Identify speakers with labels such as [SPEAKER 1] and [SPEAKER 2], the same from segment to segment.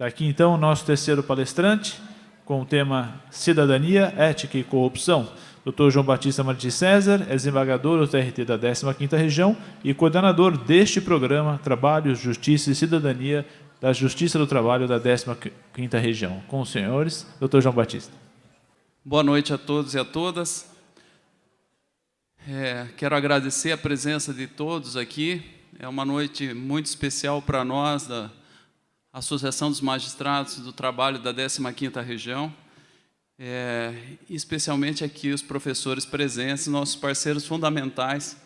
[SPEAKER 1] Está aqui, então, o nosso terceiro palestrante, com o tema Cidadania, Ética e Corrupção. Dr. João Batista Martins César é desembargador do TRT da 15ª Região e coordenador deste programa Trabalho, Justiça e Cidadania da Justiça do Trabalho da 15ª Região. Com os senhores, Dr. João Batista.
[SPEAKER 2] Boa noite a todos e a todas. Quero agradecer a presença de todos aqui. É uma noite muito especial para nós, da Associação dos Magistrados do Trabalho da 15ª Região, especialmente aqui os professores presentes, nossos parceiros fundamentais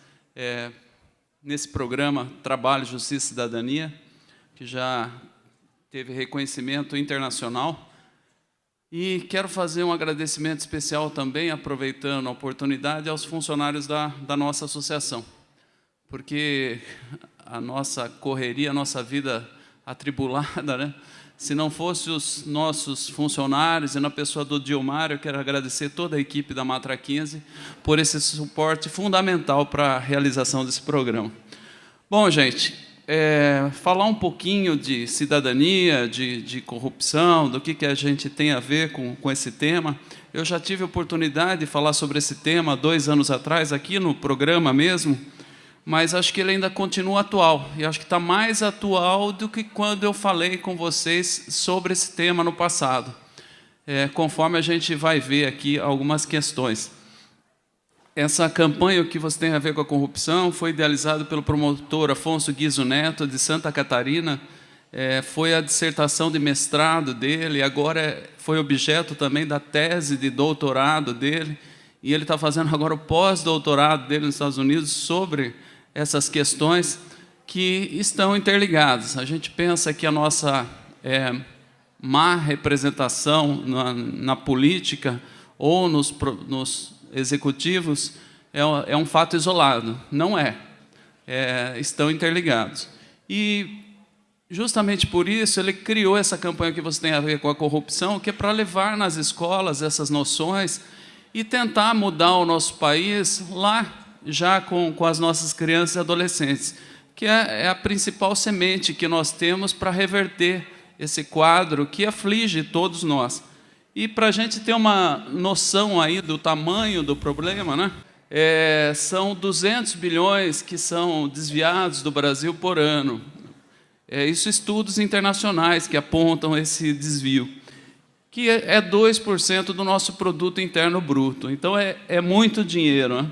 [SPEAKER 2] nesse programa Trabalho, Justiça e Cidadania, que já teve reconhecimento internacional. E quero fazer um agradecimento especial também, aproveitando a oportunidade, aos funcionários da nossa associação, porque a nossa correria, a nossa vida atribulada, né? Se não fosse os nossos funcionários, e na pessoa do Dilmar, eu quero agradecer toda a equipe da Matra 15 por esse suporte fundamental para a realização desse programa. Bom, gente, falar um pouquinho de cidadania, de corrupção, do que a gente tem a ver com esse tema. Eu já tive a oportunidade de falar sobre esse tema 2 anos atrás, aqui no programa mesmo, mas acho que ele ainda continua atual, e acho que está mais atual do que quando eu falei com vocês sobre esse tema no passado, conforme a gente vai ver aqui algumas questões. Essa campanha, o que você tem a ver com a corrupção, foi idealizada pelo promotor Afonso Guizo Neto, de Santa Catarina, foi a dissertação de mestrado dele, agora foi objeto também da tese de doutorado dele, e ele está fazendo agora o pós-doutorado dele nos Estados Unidos sobre essas questões que estão interligadas. A gente pensa que a nossa má representação na política ou nos executivos é um fato isolado. Não é. Estão interligados. E, justamente por isso, ele criou essa campanha que você tem a ver com a corrupção, que é para levar nas escolas essas noções e tentar mudar o nosso país lá, já com as nossas crianças e adolescentes, que é a principal semente que nós temos para reverter esse quadro que aflige todos nós. E para a gente ter uma noção aí do tamanho do problema, né? São 200 bilhões que são desviados do Brasil por ano. Isso estudos internacionais que apontam esse desvio, que é 2% do nosso produto interno bruto. Então é muito dinheiro, né?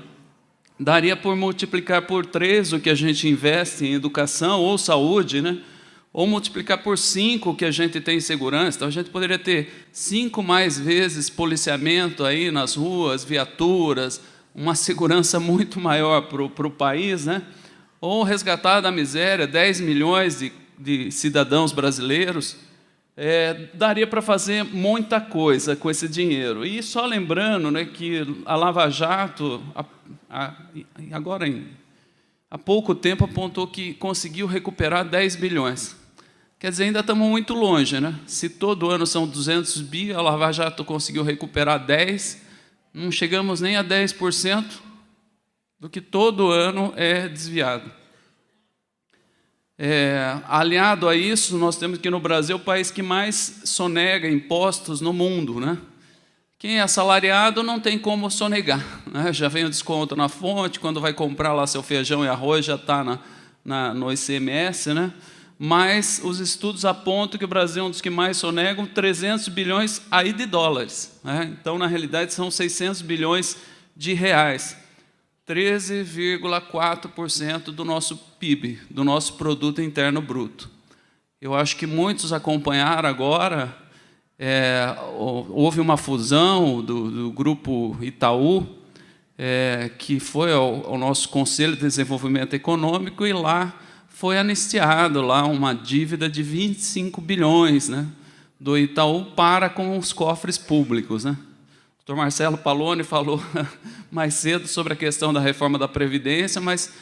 [SPEAKER 2] Daria por multiplicar por 3 o que a gente investe em educação ou saúde, né? Ou multiplicar por 5 o que a gente tem em segurança. Então, a gente poderia ter 5 mais vezes policiamento aí nas ruas, viaturas, uma segurança muito maior para o país, né? Ou resgatar da miséria 10 milhões de cidadãos brasileiros. Daria para fazer muita coisa com esse dinheiro. E só lembrando, né, que a Lava Jato, agora há pouco tempo, apontou que conseguiu recuperar 10 bilhões. Quer dizer, ainda estamos muito longe, né? Se todo ano são 200 bi, a Lava Jato conseguiu recuperar 10, não chegamos nem a 10% do que todo ano é desviado. Aliado a isso, nós temos que no Brasil o país que mais sonega impostos no mundo, né? Quem é assalariado não tem como sonegar, né? Já vem o desconto na fonte, quando vai comprar lá seu feijão e arroz já está no ICMS, né? Mas os estudos apontam que o Brasil é um dos que mais sonegam 300 bilhões aí de dólares, né? Então, na realidade, são 600 bilhões de reais. 13,4% do nosso PIB, do nosso Produto Interno Bruto. Eu acho que muitos acompanharam agora, houve uma fusão do Grupo Itaú, que foi ao nosso Conselho de Desenvolvimento Econômico, e lá foi anistiado lá uma dívida de 25 bilhões, né, do Itaú para com os cofres públicos, né? O Dr. Marcelo Paloni falou mais cedo sobre a questão da reforma da Previdência, mas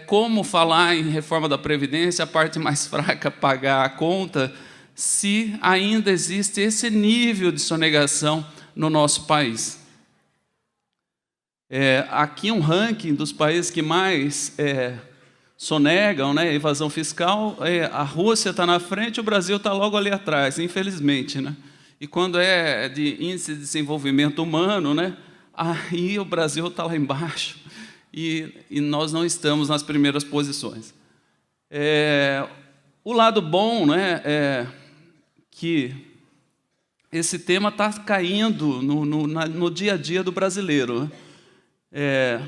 [SPEAKER 2] como falar em reforma da Previdência, a parte mais fraca pagar a conta, se ainda existe esse nível de sonegação no nosso país. Aqui um ranking dos países que mais sonegam, né, evasão fiscal, a Rússia está na frente, o Brasil está logo ali atrás, infelizmente, né? E quando é de índice de desenvolvimento humano, né, aí o Brasil está lá embaixo e nós não estamos nas primeiras posições. O lado bom, né, é que esse tema está caindo no dia a dia do brasileiro, né?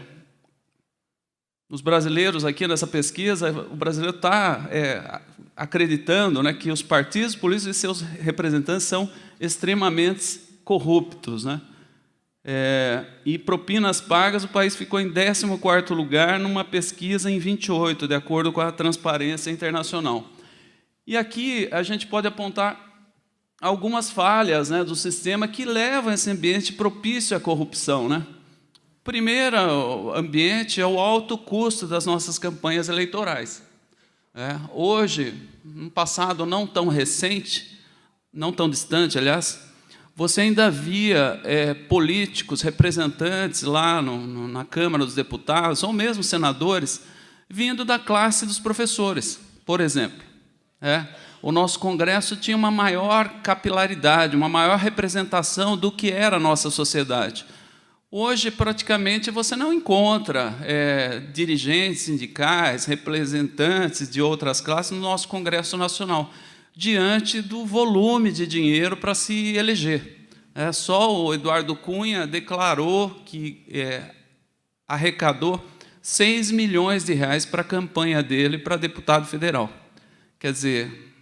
[SPEAKER 2] Os brasileiros, aqui nessa pesquisa, o brasileiro está acreditando, né, que os partidos políticos e seus representantes são extremamente corruptos, né? E propinas pagas, o país ficou em 14º lugar numa pesquisa em 28, de acordo com a Transparência Internacional. E aqui a gente pode apontar algumas falhas, né, do sistema que levam a esse ambiente propício à corrupção, né? Primeiro ambiente é o alto custo das nossas campanhas eleitorais. Hoje, num passado não tão recente, não tão distante, aliás, você ainda via políticos, representantes lá na Câmara dos Deputados, ou mesmo senadores, vindo da classe dos professores, por exemplo. O nosso Congresso tinha uma maior capilaridade, uma maior representação do que era a nossa sociedade. Hoje, praticamente, você não encontra dirigentes sindicais, representantes de outras classes no nosso Congresso Nacional, diante do volume de dinheiro para se eleger. Só o Eduardo Cunha declarou que arrecadou 6 milhões de reais para a campanha dele para deputado federal. Quer dizer,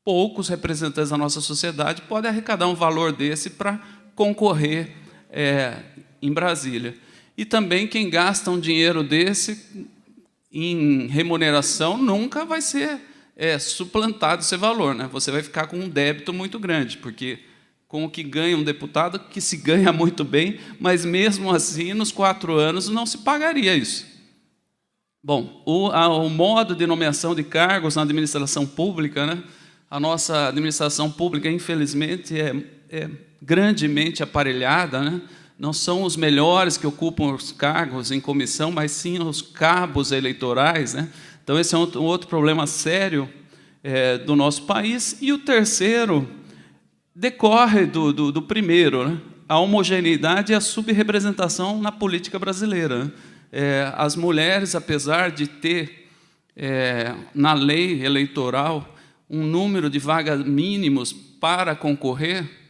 [SPEAKER 2] poucos representantes da nossa sociedade podem arrecadar um valor desse para concorrer em Brasília. E também quem gasta um dinheiro desse em remuneração nunca vai ser suplantado esse valor, né? Você vai ficar com um débito muito grande, porque com o que ganha um deputado, que se ganha muito bem, mas mesmo assim, nos 4 anos, não se pagaria isso. Bom, o modo de nomeação de cargos na administração pública, né? A nossa administração pública, infelizmente, é grandemente aparelhada, né? Não são os melhores que ocupam os cargos em comissão, mas sim os cabos eleitorais, né? Então, esse é um outro problema sério do nosso país. E o terceiro decorre do primeiro, né? A homogeneidade e a subrepresentação na política brasileira, né? As mulheres, apesar de ter, na lei eleitoral, um número de vagas mínimos para concorrer,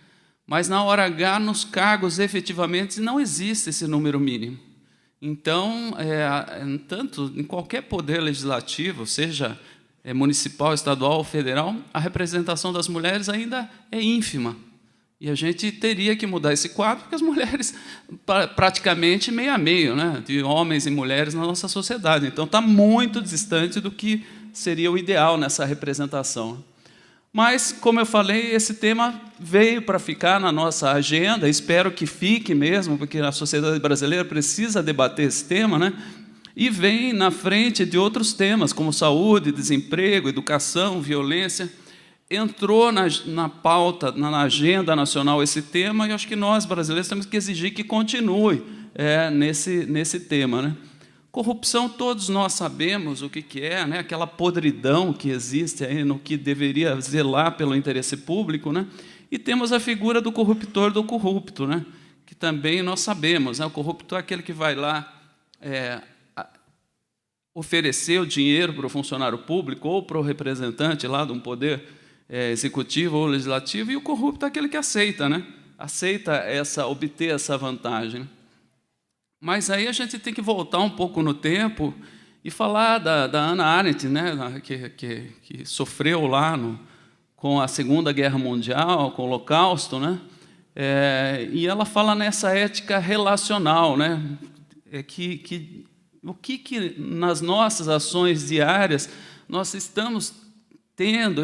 [SPEAKER 2] mas, na hora H, nos cargos, efetivamente, não existe esse número mínimo. Então, tanto em qualquer poder legislativo, seja municipal, estadual ou federal, a representação das mulheres ainda é ínfima. E a gente teria que mudar esse quadro, porque as mulheres, praticamente meio a meio, né, de homens e mulheres na nossa sociedade. Então, está muito distante do que seria o ideal nessa representação. Mas, como eu falei, esse tema veio para ficar na nossa agenda, espero que fique mesmo, porque a sociedade brasileira precisa debater esse tema, né? E vem na frente de outros temas, como saúde, desemprego, educação, violência. Entrou na pauta, na agenda nacional esse tema, e acho que nós, brasileiros, temos que exigir que continue nesse tema, né? Corrupção, todos nós sabemos o que é, né? Aquela podridão que existe aí no que deveria zelar pelo interesse público, né? E temos a figura do corruptor do corrupto, né? Que também nós sabemos, né? O corruptor é aquele que vai lá oferecer o dinheiro para o funcionário público ou para o representante lá de um poder executivo ou legislativo, e o corrupto é aquele que aceita, né? Aceita obter essa vantagem. Mas aí a gente tem que voltar um pouco no tempo e falar da Hannah Arendt, né, que sofreu lá com a Segunda Guerra Mundial, com o Holocausto, né? E ela fala nessa ética relacional, né? O que nas nossas ações diárias nós estamos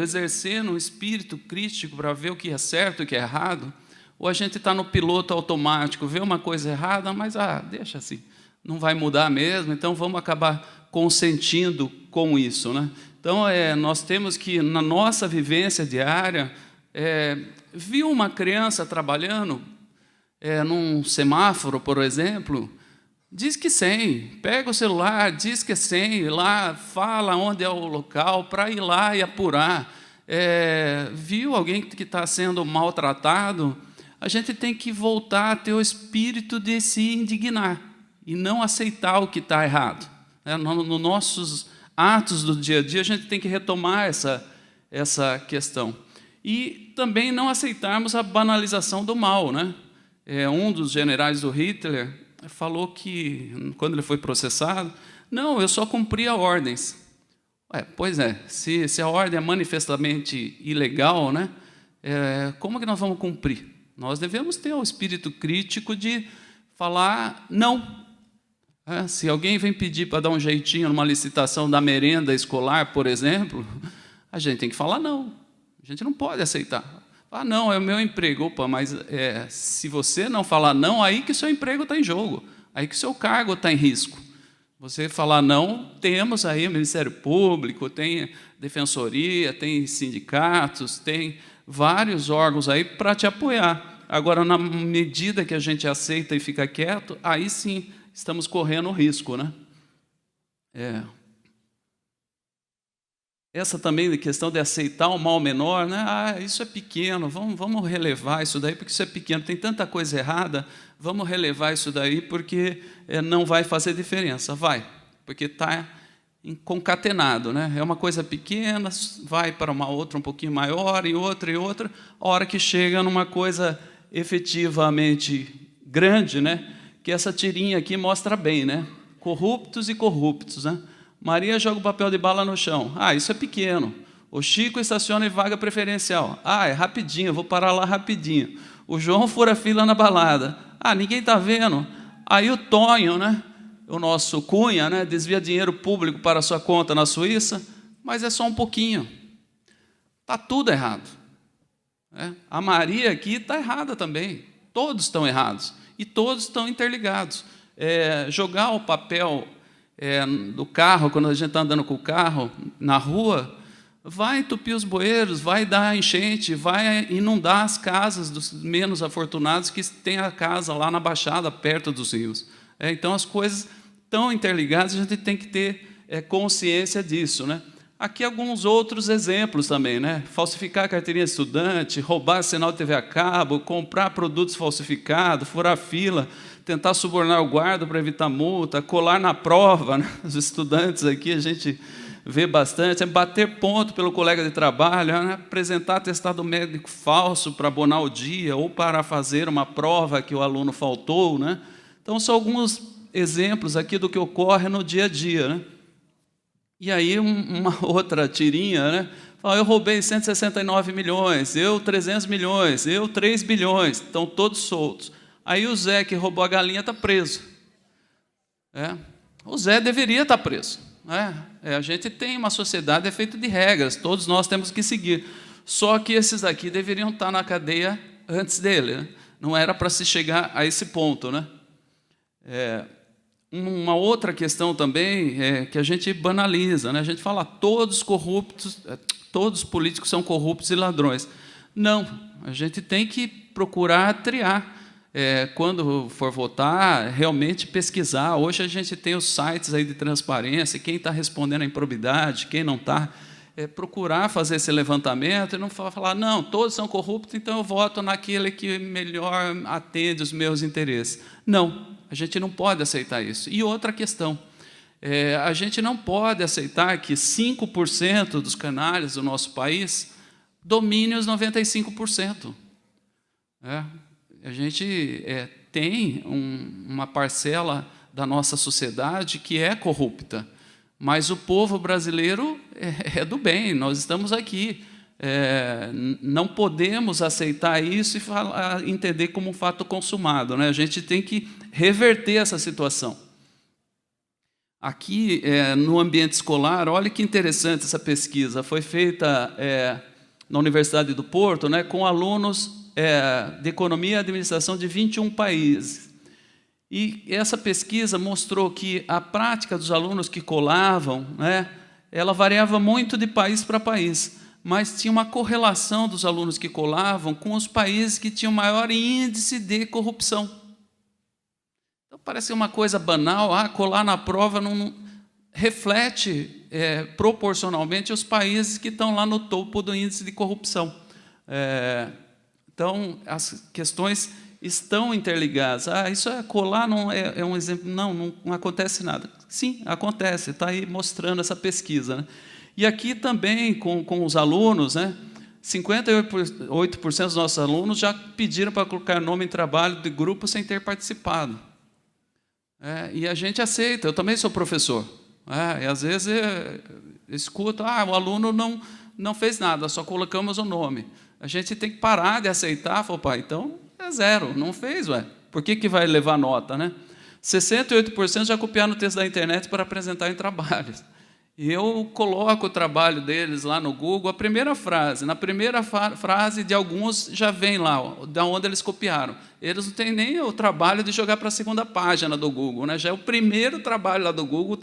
[SPEAKER 2] exercendo um espírito crítico para ver o que é certo e o que é errado, ou a gente está no piloto automático, vê uma coisa errada, mas deixa assim, não vai mudar mesmo, então vamos acabar consentindo com isso, né? Então, nós temos que, na nossa vivência diária, viu uma criança trabalhando num semáforo, por exemplo, Diz que 100, pega o celular, diz que 100, lá fala onde é o local, para ir lá e apurar. Viu alguém que está sendo maltratado, a gente tem que voltar a ter o espírito de se indignar e não aceitar o que está errado. Nos nossos atos do dia a dia, a gente tem que retomar essa questão. E também não aceitarmos a banalização do mal, né? Um dos generais do Hitler falou que, quando ele foi processado, não, eu só cumpria ordens. Pois é, se a ordem é manifestamente ilegal, né, como que nós vamos cumprir? Nós devemos ter o espírito crítico de falar não. Se alguém vem pedir para dar um jeitinho numa licitação da merenda escolar, por exemplo, a gente tem que falar não. A gente não pode aceitar. Não, é o meu emprego. Opa, mas se você não falar não, aí que o seu emprego está em jogo, aí que o seu cargo está em risco. Você falar não, temos aí o Ministério Público, tem Defensoria, tem sindicatos, tem vários órgãos aí para te apoiar. Agora, na medida que a gente aceita e fica quieto, aí sim estamos correndo risco, né? Essa também questão de aceitar o mal menor, né? Isso é pequeno, vamos relevar isso daí, porque isso é pequeno, tem tanta coisa errada, vamos relevar isso daí, porque não vai fazer diferença, vai, porque está concatenado, né? É uma coisa pequena, vai para uma outra um pouquinho maior, e outra, a hora que chega numa coisa efetivamente grande, né? Que essa tirinha aqui mostra bem, né? Corruptos e corruptos, né? Maria joga o papel de bala no chão. Isso é pequeno. O Chico estaciona em vaga preferencial. É rapidinho, eu vou parar lá rapidinho. O João fura fila na balada. Ninguém está vendo. Aí o Tonho, né, o nosso Cunha, né, desvia dinheiro público para a sua conta na Suíça, mas é só um pouquinho. Está tudo errado. A Maria aqui está errada também. Todos estão errados. E todos estão interligados. Jogar o papel do carro, quando a gente está andando com o carro na rua, vai entupir os bueiros, vai dar enchente, vai inundar as casas dos menos afortunados que têm a casa lá na Baixada, perto dos rios. Então, as coisas estão interligadas, a gente tem que ter consciência disso, né? Aqui alguns outros exemplos também, né? Falsificar a carteirinha de estudante, roubar sinal de TV a cabo, comprar produtos falsificados, furar fila, tentar subornar o guarda para evitar multa, colar na prova, né? Os estudantes aqui a gente vê bastante, bater ponto pelo colega de trabalho, né? Apresentar atestado médico falso para abonar o dia ou para fazer uma prova que o aluno faltou, né? Então, são alguns exemplos aqui do que ocorre no dia a dia, né? E aí, uma outra tirinha, né? Eu roubei 169 milhões, eu 300 milhões, eu 3 bilhões, estão todos soltos. Aí o Zé, que roubou a galinha, está preso. O Zé deveria estar preso. A gente tem uma sociedade feita de regras, todos nós temos que seguir. Só que esses aqui deveriam estar na cadeia antes dele, né? Não era para se chegar a esse ponto, né? Uma outra questão também é que a gente banaliza, né? A gente fala todos corruptos, todos os políticos são corruptos e ladrões. Não, a gente tem que procurar triar. Quando for votar, realmente pesquisar. Hoje a gente tem os sites aí de transparência, quem está respondendo a improbidade, quem não está. Procurar fazer esse levantamento e não falar, não, todos são corruptos, então eu voto naquele que melhor atende os meus interesses. Não, a gente não pode aceitar isso. E outra questão, a gente não pode aceitar que 5% dos canalhas do nosso país dominem os 95%. A gente tem uma parcela da nossa sociedade que é corrupta, mas o povo brasileiro é do bem, nós estamos aqui. Não podemos aceitar isso e entender como um fato consumado, né? A gente tem que reverter essa situação. Aqui, no ambiente escolar, olha que interessante essa pesquisa, foi feita na Universidade do Porto, né, com alunos de economia e administração de 21 países. E essa pesquisa mostrou que a prática dos alunos que colavam, né, ela variava muito de país para país, mas tinha uma correlação dos alunos que colavam com os países que tinham maior índice de corrupção. Então, Parece uma coisa banal, colar na prova não reflete proporcionalmente os países que estão lá no topo do índice de corrupção. Então, as questões estão interligadas. Isso colar não é um exemplo. Não acontece nada. Sim, acontece, está aí mostrando essa pesquisa, né? E aqui também, com os alunos, né, 58% dos nossos alunos já pediram para colocar nome em trabalho de grupo sem ter participado. E a gente aceita, eu também sou professor. E às vezes eu escuto, o aluno não fez nada, só colocamos o nome. A gente tem que parar de aceitar, falar, pai, então é 0, não fez, por que vai levar nota, né? 68% já copiaram o texto da internet para apresentar em trabalhos. E eu coloco o trabalho deles lá no Google, a primeira frase. Na primeira frase de alguns já vem lá, de onde eles copiaram. Eles não têm nem o trabalho de jogar para a segunda página do Google, né? Já é o primeiro trabalho lá do Google,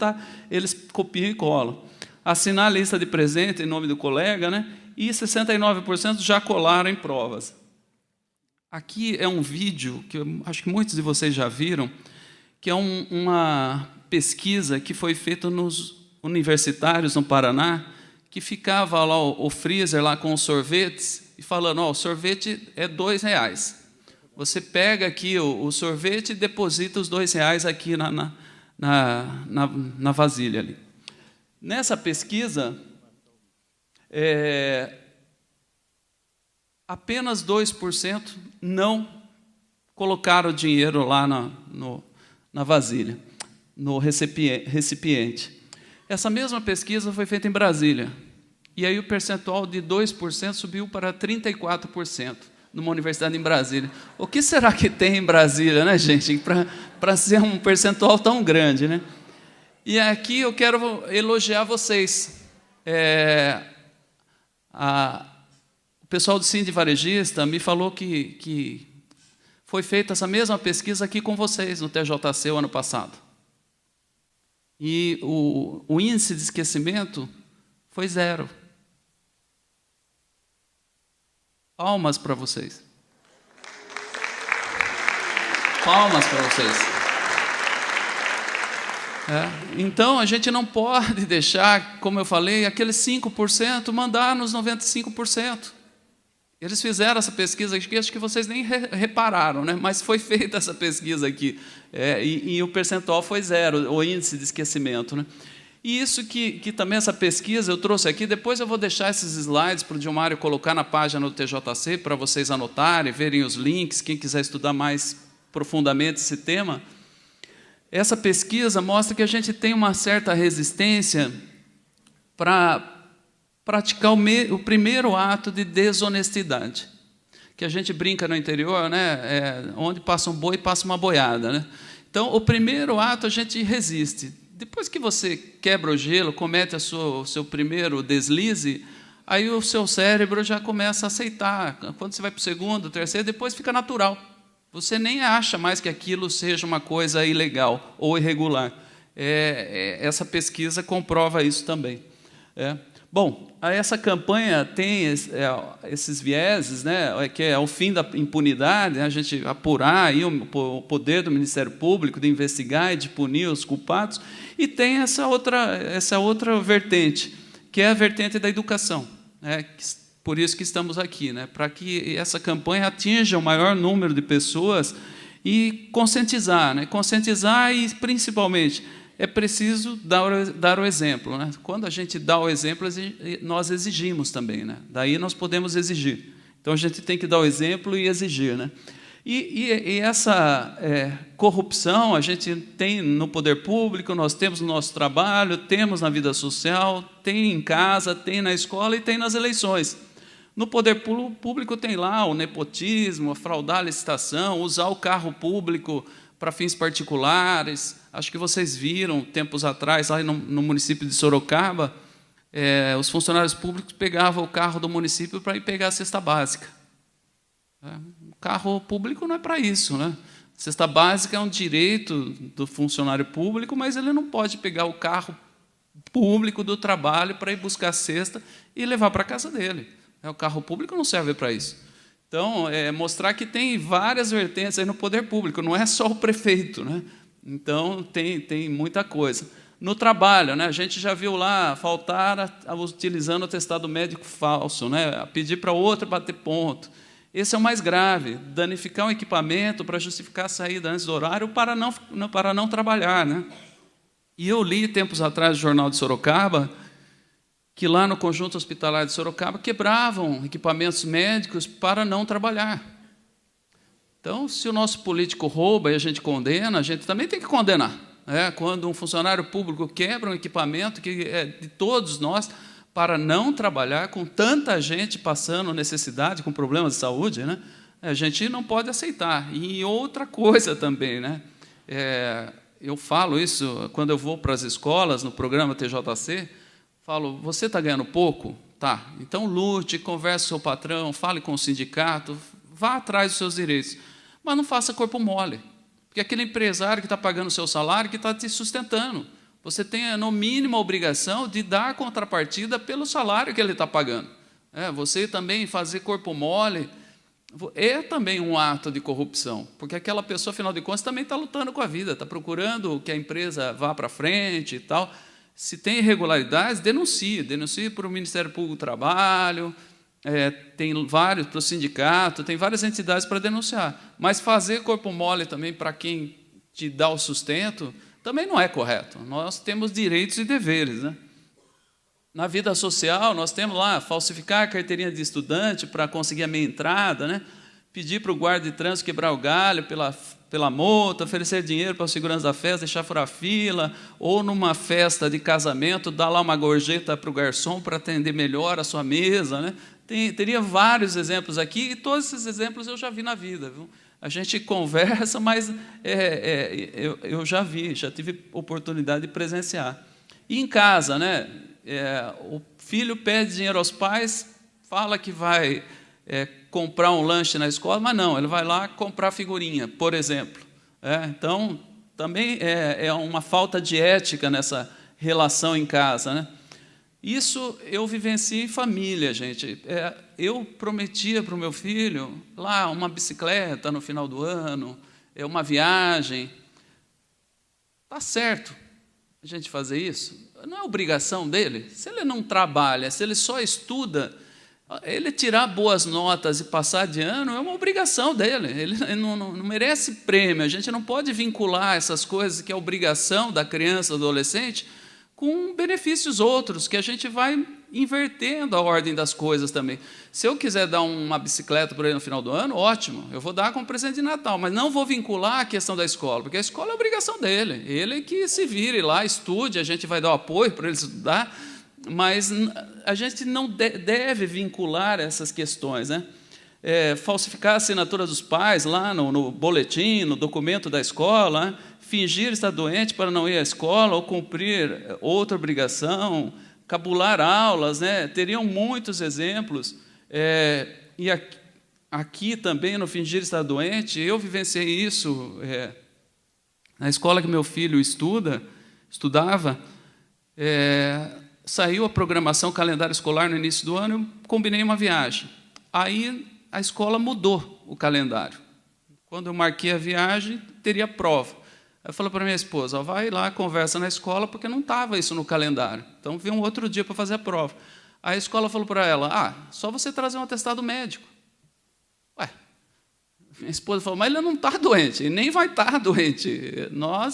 [SPEAKER 2] eles copiam e colam. Assinar a lista de presente em nome do colega, né? E 69% já colaram em provas. Aqui é um vídeo que eu acho que muitos de vocês já viram, que é uma pesquisa que foi feita nos universitários no Paraná, que ficava lá o freezer lá com os sorvetes e falando, o sorvete é R$2. Você pega aqui o sorvete e deposita os R$2 aqui na vasilha ali. Nessa pesquisa, apenas 2% não colocaram o dinheiro lá na vasilha, no recipiente. Essa mesma pesquisa foi feita em Brasília. E aí o percentual de 2% subiu para 34% numa universidade em Brasília. O que será que tem em Brasília, né, gente, para ser um percentual tão grande, né? E aqui eu quero elogiar vocês. O pessoal do Sindi Varejista me falou que foi feita essa mesma pesquisa aqui com vocês, no TJC, o ano passado. E o índice de esquecimento foi 0. Palmas para vocês. Palmas para vocês. Então, a gente não pode deixar, como eu falei, aqueles 5% mandar nos 95%. Eles fizeram essa pesquisa aqui, acho que vocês nem repararam, né? Mas foi feita essa pesquisa aqui, e o percentual foi 0, o índice de esquecimento, né? E isso que também essa pesquisa eu trouxe aqui, depois eu vou deixar esses slides para o Dilmário colocar na página do TJC, para vocês anotarem, verem os links, quem quiser estudar mais profundamente esse tema. Essa pesquisa mostra que a gente tem uma certa resistência para praticar o primeiro ato de desonestidade, que a gente brinca no interior, né? Onde passa um boi, passa uma boiada, né? Então, o primeiro ato a gente resiste. Depois que você quebra o gelo, comete o seu primeiro deslize, aí o seu cérebro já começa a aceitar. Quando você vai para o segundo, terceiro, depois fica natural. Você nem acha mais que aquilo seja uma coisa ilegal ou irregular. Essa pesquisa comprova isso também. Bom, essa campanha tem esses vieses, né, que é o fim da impunidade, né, a gente apurar aí o poder do Ministério Público de investigar e de punir os culpados, e tem essa outra vertente, que é a vertente da educação, né, por isso que estamos aqui, né, para que essa campanha atinja o maior número de pessoas e conscientizar, né, e, principalmente, é preciso dar o exemplo, né? Quando a gente dá o exemplo, nós exigimos também, né? Daí nós podemos exigir. Então, a gente tem que dar o exemplo e exigir, né? E essa corrupção a gente tem no poder público, nós temos no nosso trabalho, temos na vida social, tem em casa, tem na escola e tem nas eleições. No poder público tem lá o nepotismo, a fraudar a licitação, usar o carro público para fins particulares. Acho que vocês viram, tempos atrás, lá no município de Sorocaba, os funcionários públicos pegavam o carro do município para ir pegar a cesta básica. O carro público não é para isso, né? Cesta básica é um direito do funcionário público, mas ele não pode pegar o carro público do trabalho para ir buscar a cesta e levar para a casa dele. O carro público não serve para isso. Então, mostrar que tem várias vertentes aí no poder público, não é só o prefeito, né? Então, tem muita coisa. No trabalho, né, a gente já viu lá faltar utilizando o atestado médico falso, né, pedir para outro bater ponto. Esse é o mais grave, danificar um equipamento para justificar a saída antes do horário para não trabalhar. Né? E eu li, tempos atrás, no Jornal de Sorocaba, que lá no Conjunto Hospitalar de Sorocaba quebravam equipamentos médicos para não trabalhar. Então, se o nosso político rouba e a gente condena, a gente também tem que condenar. Quando um funcionário público quebra um equipamento que é de todos nós para não trabalhar com tanta gente passando necessidade, com problemas de saúde, né, a gente não pode aceitar. E outra coisa também, né, eu falo isso quando eu vou para as escolas, no programa TJC, falo, você está ganhando pouco? Tá, então lute, converse com o seu patrão, fale com o sindicato, vá atrás dos seus direitos, mas não faça corpo mole, porque aquele empresário que está pagando o seu salário, que está te sustentando, você tem, no mínimo, a obrigação de dar contrapartida pelo salário que ele está pagando. Você também fazer corpo mole é também um ato de corrupção, porque aquela pessoa, afinal de contas, também está lutando com a vida, está procurando que a empresa vá para frente e tal. Se tem irregularidades, denuncie para o Ministério Público do Trabalho, tem vários, para o sindicato, tem várias entidades para denunciar. Mas fazer corpo mole também para quem te dá o sustento também não é correto. Nós temos direitos e deveres. Né? Na vida social, nós temos lá falsificar a carteirinha de estudante para conseguir a meia entrada, né? Pedir para o guarda de trânsito quebrar o galho pela multa, oferecer dinheiro para a segurança da festa, deixar furar fila, ou numa festa de casamento, dar lá uma gorjeta para o garçom para atender melhor a sua mesa. Né? Teria vários exemplos aqui, e todos esses exemplos eu já vi na vida. Viu? A gente conversa, mas eu já tive oportunidade de presenciar. E em casa, né, o filho pede dinheiro aos pais, fala que vai comprar um lanche na escola, mas não, ele vai lá comprar figurinha, por exemplo. Então, também é uma falta de ética nessa relação em casa. Né? Isso eu vivencio em família, gente. Eu prometia para o meu filho lá uma bicicleta no final do ano, uma viagem. Está certo a gente fazer isso? Não é obrigação dele? Se ele não trabalha, se ele só estuda, ele tirar boas notas e passar de ano é uma obrigação dele. Ele não merece prêmio. A gente não pode vincular essas coisas que é obrigação da criança, do adolescente, com benefícios outros, que a gente vai invertendo a ordem das coisas também. Se eu quiser dar uma bicicleta para ele no final do ano, ótimo, eu vou dar como presente de Natal, mas não vou vincular a questão da escola, porque a escola é obrigação dele, ele que se vire lá, estude, a gente vai dar o apoio para ele estudar, mas a gente não deve vincular essas questões. Né? Falsificar a assinatura dos pais lá no boletim, no documento da escola, né? Fingir estar doente para não ir à escola ou cumprir outra obrigação, cabular aulas, né? Teriam muitos exemplos. E aqui também, no fingir estar doente, eu vivenciei isso na escola que meu filho estudava. Saiu a programação, calendário escolar no início do ano, eu combinei uma viagem. Aí a escola mudou o calendário. Quando eu marquei a viagem, teria prova. Eu falei para minha esposa, vai lá, conversa na escola, porque não estava isso no calendário. Então, vi um outro dia para fazer a prova. Aí a escola falou para ela, só você trazer um atestado médico. Minha esposa falou, mas ele não está doente, ele nem vai estar doente.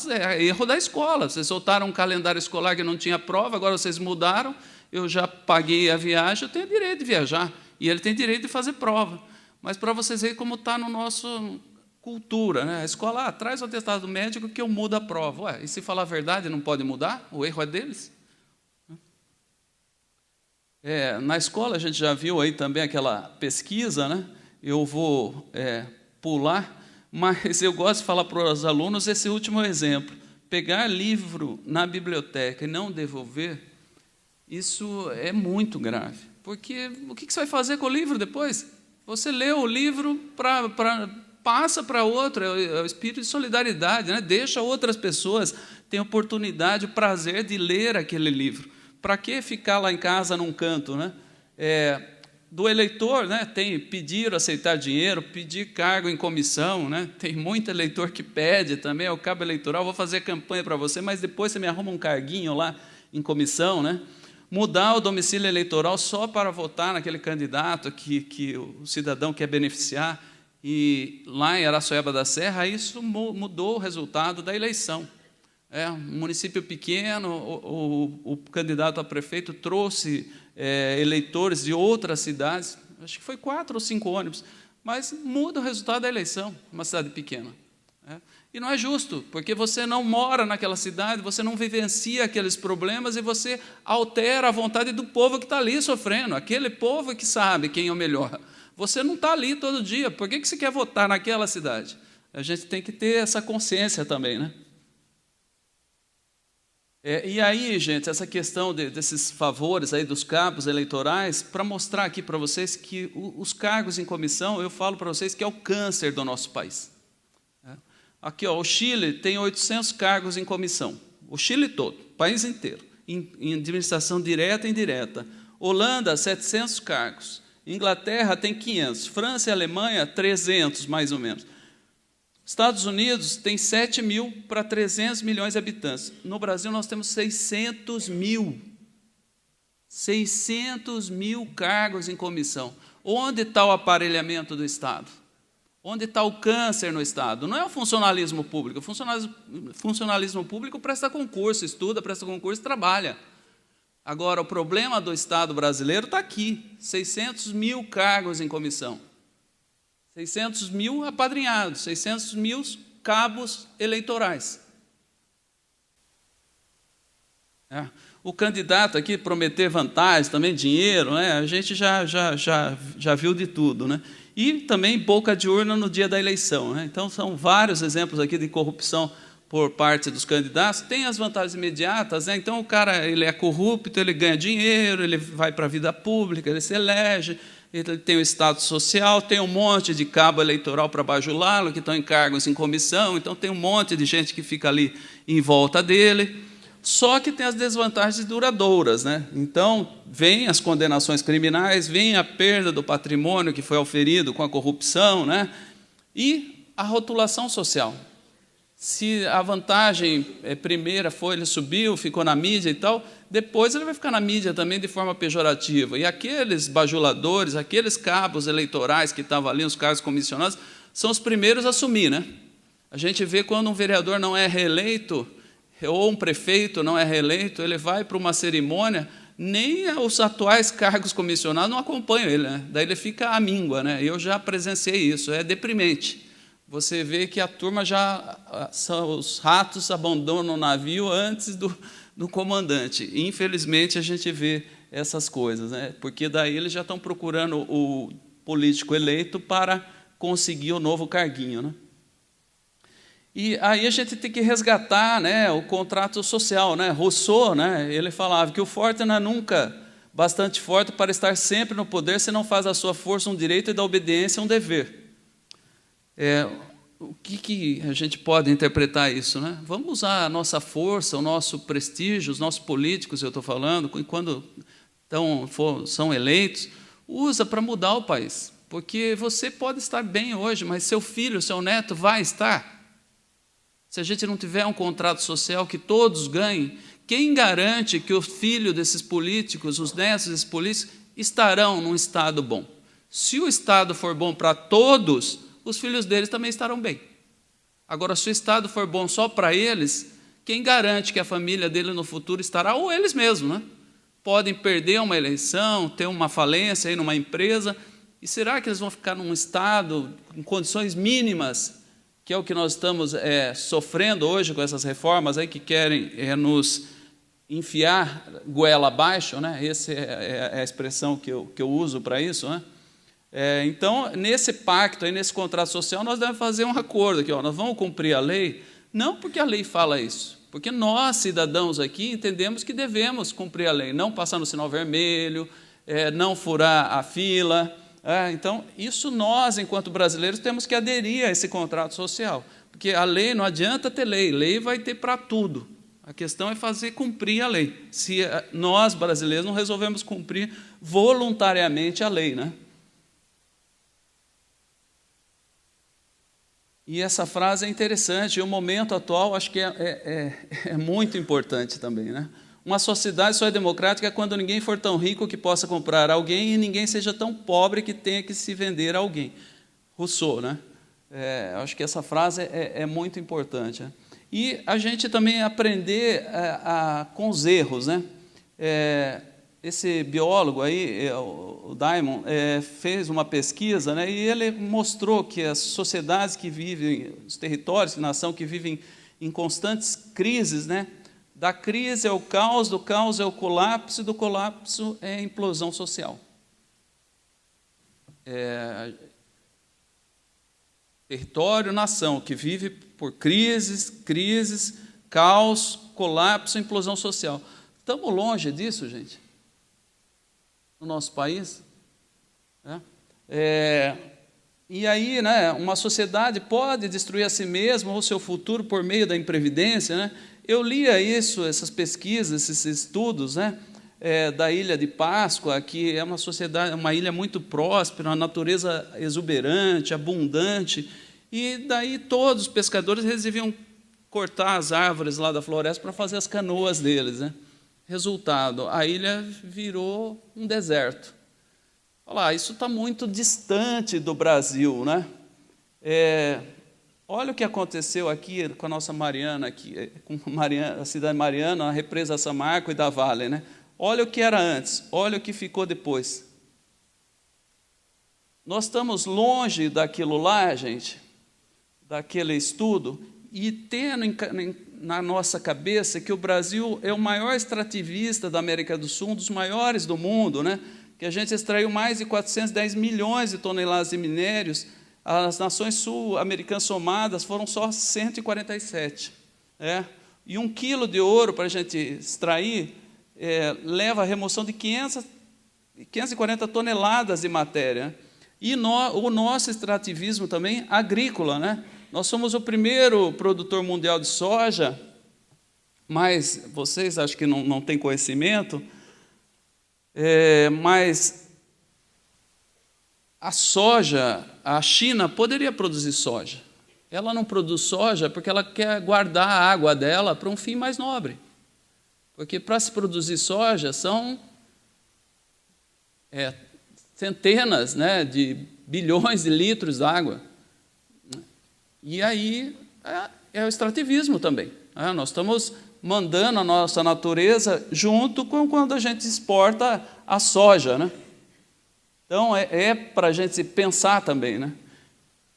[SPEAKER 2] É erro da escola. Vocês soltaram um calendário escolar que não tinha prova, agora vocês mudaram, eu já paguei a viagem, eu tenho direito de viajar, e ele tem direito de fazer prova. Mas para vocês verem como está no nosso cultura, né? A escola traz o atestado médico que eu mudo a prova. E se falar a verdade, não pode mudar? O erro é deles? Na escola, a gente já viu aí também aquela pesquisa, né? Eu vou pular, mas eu gosto de falar para os alunos esse último exemplo. Pegar livro na biblioteca e não devolver, isso é muito grave. Porque o que você vai fazer com o livro depois? Você lê o livro passa para outro, é o espírito de solidariedade, né? Deixa outras pessoas terem oportunidade, o prazer de ler aquele livro. Para que ficar lá em casa num canto? Né? do eleitor, né? Tem pedir, aceitar dinheiro, pedir cargo em comissão, né? Tem muito eleitor que pede também, o cabo eleitoral, vou fazer campanha para você, mas depois você me arruma um carguinho lá em comissão, né? Mudar o domicílio eleitoral só para votar naquele candidato que o cidadão quer beneficiar, e lá em Araçoiaba da Serra, isso mudou o resultado da eleição. Um município pequeno, o candidato a prefeito trouxe eleitores de outras cidades, acho que foi 4 ou 5 ônibus, mas muda o resultado da eleição, uma cidade pequena. E não é justo, porque você não mora naquela cidade, você não vivencia aqueles problemas e você altera a vontade do povo que está ali sofrendo, aquele povo que sabe quem é o melhor. Você não está ali todo dia, por que você quer votar naquela cidade? A gente tem que ter essa consciência também, né? E aí, gente, essa questão desses favores aí dos cabos eleitorais, para mostrar aqui para vocês que os cargos em comissão, eu falo para vocês que é o câncer do nosso país. Aqui, ó, o Chile tem 800 cargos em comissão, o Chile todo, o país inteiro, em administração direta e indireta. Holanda, 700 cargos. Inglaterra tem 500. França e Alemanha, 300, mais ou menos. Estados Unidos tem 7 mil para 300 milhões de habitantes. No Brasil, nós temos 600 mil. 600 mil cargos em comissão. Onde está o aparelhamento do Estado? Onde está o câncer no Estado? Não é o funcionalismo público. O funcionalismo público presta concurso, estuda, presta concurso e trabalha. Agora, o problema do Estado brasileiro está aqui. 600 mil cargos em comissão. 600 mil apadrinhados, 600 mil cabos eleitorais. O candidato aqui prometer vantagens, também dinheiro, né? A gente já viu de tudo, né? E também boca de urna no dia da eleição, né? Então, são vários exemplos aqui de corrupção por parte dos candidatos. Tem as vantagens imediatas, né? Então, o cara ele é corrupto, ele ganha dinheiro, ele vai para a vida pública, ele se elege, ele tem o status social, tem um monte de cabo eleitoral para bajulá-lo, que estão em cargos em comissão, então tem um monte de gente que fica ali em volta dele, só que tem as desvantagens duradouras, né? Então, vem as condenações criminais, vem a perda do patrimônio que foi auferido com a corrupção, né? E a rotulação social. Se a vantagem primeira foi, ele subiu, ficou na mídia e tal, depois ele vai ficar na mídia também de forma pejorativa. E aqueles bajuladores, aqueles cabos eleitorais que estavam ali, os cargos comissionados, são os primeiros a assumir, né? A gente vê quando um vereador não é reeleito, ou um prefeito não é reeleito, ele vai para uma cerimônia, nem os atuais cargos comissionados não acompanham ele, né? Daí ele fica à míngua, né? Eu já presenciei isso, é deprimente. Você vê que a turma os ratos abandonam o navio antes do comandante. E, infelizmente, a gente vê essas coisas, né? Porque daí eles já estão procurando o político eleito para conseguir o novo carguinho, né? E aí a gente tem que resgatar, né, o contrato social, né? Rousseau, né, ele falava que o forte não é nunca bastante forte para estar sempre no poder, se não faz da sua força um direito e da obediência um dever. O que a gente pode interpretar isso, né? Vamos usar a nossa força, o nosso prestígio, os nossos políticos, eu estou falando, quando são eleitos, usa para mudar o país. Porque você pode estar bem hoje, mas seu filho, seu neto vai estar. Se a gente não tiver um contrato social que todos ganhem, quem garante que o filho desses políticos, os netos desses políticos, estarão num estado bom? Se o estado for bom para todos, os filhos deles também estarão bem. Agora, se o estado for bom só para eles, quem garante que a família dele no futuro estará, ou eles mesmos, né? Podem perder uma eleição, ter uma falência aí numa empresa, e será que eles vão ficar num estado com condições mínimas, que é o que nós estamos sofrendo hoje com essas reformas aí que querem nos enfiar goela abaixo, né? Essa é a expressão que eu uso para isso, né? Então, nesse pacto, aí, nesse contrato social, nós devemos fazer um acordo aqui, ó, nós vamos cumprir a lei, não porque a lei fala isso, porque nós, cidadãos aqui, entendemos que devemos cumprir a lei, não passar no sinal vermelho, não furar a fila. Então, isso nós, enquanto brasileiros, temos que aderir a esse contrato social, porque a lei não adianta ter lei vai ter para tudo. A questão é fazer cumprir a lei. Se nós, brasileiros, não resolvemos cumprir voluntariamente a lei, né? E essa frase é interessante, e o momento atual acho que é muito importante também, né? Uma sociedade só é democrática quando ninguém for tão rico que possa comprar alguém e ninguém seja tão pobre que tenha que se vender a alguém. Rousseau, né? Acho que essa frase é muito importante, né? E a gente também aprender com os erros, né? Esse biólogo aí, o Diamond, fez uma pesquisa, né, e ele mostrou que as sociedades que vivem, os territórios, nação que vivem em constantes crises, né, da crise é o caos, do caos é o colapso, e do colapso é a implosão social. Território, nação, que vive por crises, caos, colapso, implosão social. Estamos longe disso, gente, no nosso país. E aí, né, uma sociedade pode destruir a si mesma ou o seu futuro por meio da imprevidência, né? Eu lia isso, essas pesquisas, esses estudos, né, da Ilha de Páscoa, que é uma sociedade, uma ilha muito próspera, uma natureza exuberante, abundante, e daí todos os pescadores resolviam cortar as árvores lá da floresta para fazer as canoas deles, né? Resultado, a ilha virou um deserto. Olha, isso está muito distante do Brasil, né? Olha o que aconteceu aqui com a nossa Mariana, com a cidade Mariana, a represa São Marco e da Vale, né? Olha o que era antes, olha o que ficou depois. Nós estamos longe daquilo lá, gente, daquele estudo, e tendo na nossa cabeça que o Brasil é o maior extrativista da América do Sul, um dos maiores do mundo, né? Que a gente extraiu mais de 410 milhões de toneladas de minérios, as nações sul-americanas somadas foram só 147. E 1 quilo de ouro para a gente extrair leva a remoção de 540 toneladas de matéria. E o nosso extrativismo também agrícola, né? Nós somos o primeiro produtor mundial de soja, mas vocês acho que não têm conhecimento, mas a soja, a China poderia produzir soja. Ela não produz soja porque ela quer guardar a água dela para um fim mais nobre. Porque para se produzir soja são centenas, né, de bilhões de litros de água. E aí é o extrativismo também. Nós estamos mandando a nossa natureza junto com quando a gente exporta a soja, né? Então, para a gente pensar também, né?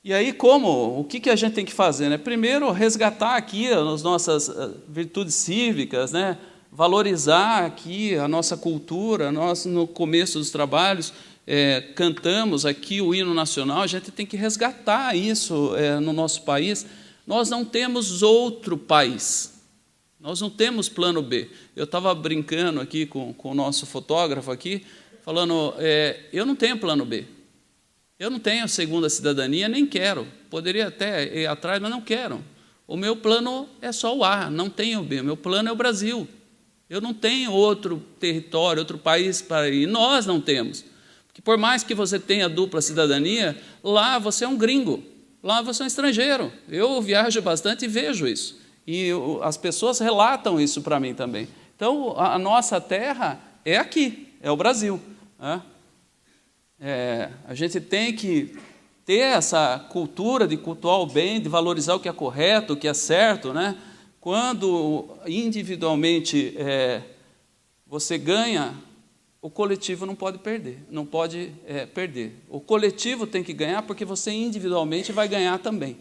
[SPEAKER 2] E aí, o que a gente tem que fazer, né? Primeiro, resgatar aqui as nossas virtudes cívicas, né? Valorizar aqui a nossa cultura. Nós, no começo dos trabalhos, cantamos aqui o hino nacional, a gente tem que resgatar isso no nosso país. Nós não temos outro país, nós não temos plano B. Eu estava brincando aqui com o nosso fotógrafo aqui, falando, eu não tenho plano B, eu não tenho segunda cidadania, nem quero, poderia até ir atrás, mas não quero. O meu plano é só o A, não tenho o B, o meu plano é o Brasil. Eu não tenho outro território, outro país para ir, nós não temos. Que por mais que você tenha dupla cidadania, lá você é um gringo, lá você é um estrangeiro. Eu viajo bastante e vejo isso. E as pessoas relatam isso para mim também. Então, a nossa terra é aqui, é o Brasil. A gente tem que ter essa cultura de cultuar o bem, de valorizar o que é correto, o que é certo, né? Quando individualmente você ganha, o coletivo não pode perder, perder. O coletivo tem que ganhar porque você individualmente vai ganhar também.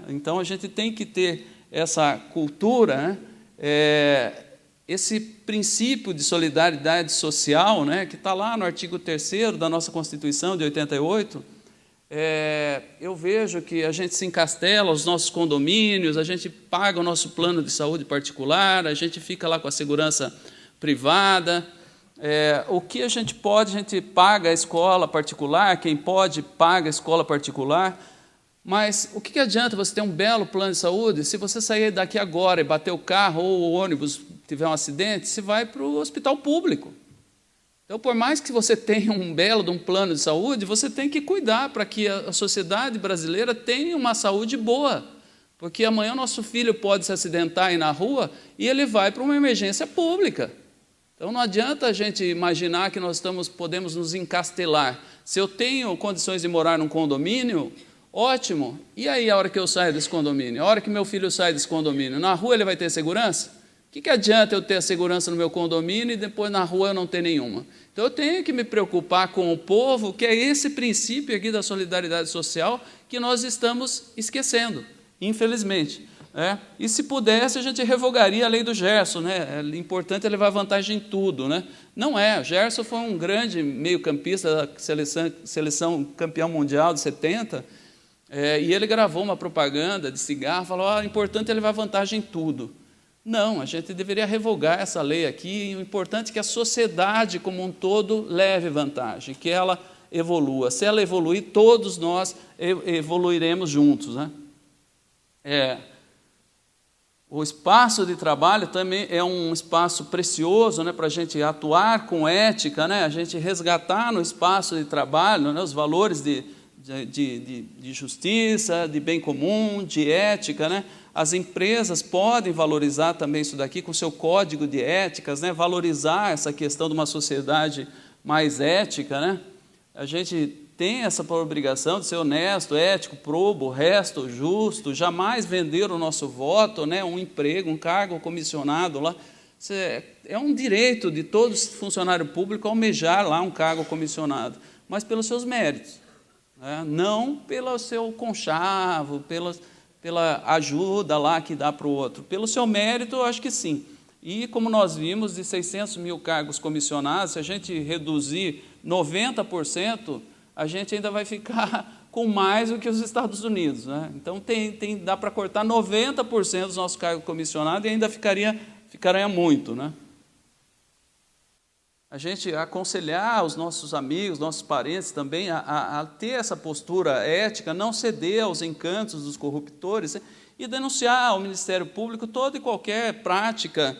[SPEAKER 2] Então, a gente tem que ter essa cultura, né? Esse princípio de solidariedade social, né, que está lá no artigo 3º da nossa Constituição de 88, eu vejo que a gente se encastela os nossos condomínios, a gente paga o nosso plano de saúde particular, a gente fica lá com a segurança privada. O que a gente pode, a gente paga a escola particular, quem pode paga a escola particular. Mas o que adianta você ter um belo plano de saúde se você sair daqui agora e bater o carro ou o ônibus tiver um acidente, você vai para o hospital público. Então, por mais que você tenha um belo de um plano de saúde, você tem que cuidar para que a sociedade brasileira tenha uma saúde boa. Porque amanhã o nosso filho pode se acidentar aí na rua e ele vai para uma emergência pública. Então, não adianta a gente imaginar que nós podemos nos encastelar. Se eu tenho condições de morar num condomínio, ótimo. E aí, a hora que eu saio desse condomínio? A hora que meu filho sai desse condomínio? Na rua ele vai ter segurança? O que adianta eu ter a segurança no meu condomínio e depois na rua eu não ter nenhuma? Então, eu tenho que me preocupar com o povo, que é esse princípio aqui da solidariedade social que nós estamos esquecendo, infelizmente. E se pudesse, a gente revogaria a lei do Gerson, né? É importante levar vantagem em tudo, né? Não é. O Gerson foi um grande meio-campista da seleção campeão mundial de 70, e ele gravou uma propaganda de cigarro, falou: o importante é levar vantagem em tudo. Não, a gente deveria revogar essa lei aqui, e o importante é que a sociedade como um todo leve vantagem, que ela evolua. Se ela evoluir, todos nós evoluiremos juntos, né? O espaço de trabalho também é um espaço precioso, né, para a gente atuar com ética, né, a gente resgatar no espaço de trabalho, né, os valores de justiça, de bem comum, de ética, né? As empresas podem valorizar também isso daqui com o seu código de éticas, né? Valorizar essa questão de uma sociedade mais ética, né? A gente tem essa obrigação de ser honesto, ético, probo, resto, justo, jamais vender o nosso voto, né? Um emprego, um cargo comissionado lá. É um direito de todo funcionário público almejar lá um cargo comissionado, mas pelos seus méritos, né? Não pelo seu conchavo, pela ajuda lá que dá para o outro. Pelo seu mérito, eu acho que sim. E como nós vimos, de 600 mil cargos comissionados, se a gente reduzir 90%, a gente ainda vai ficar com mais do que os Estados Unidos, né? Então, dá para cortar 90% dos nossos cargos comissionados e ainda ficaria muito, né? A gente aconselhar os nossos amigos, nossos parentes também a ter essa postura ética, não ceder aos encantos dos corruptores e denunciar ao Ministério Público toda e qualquer prática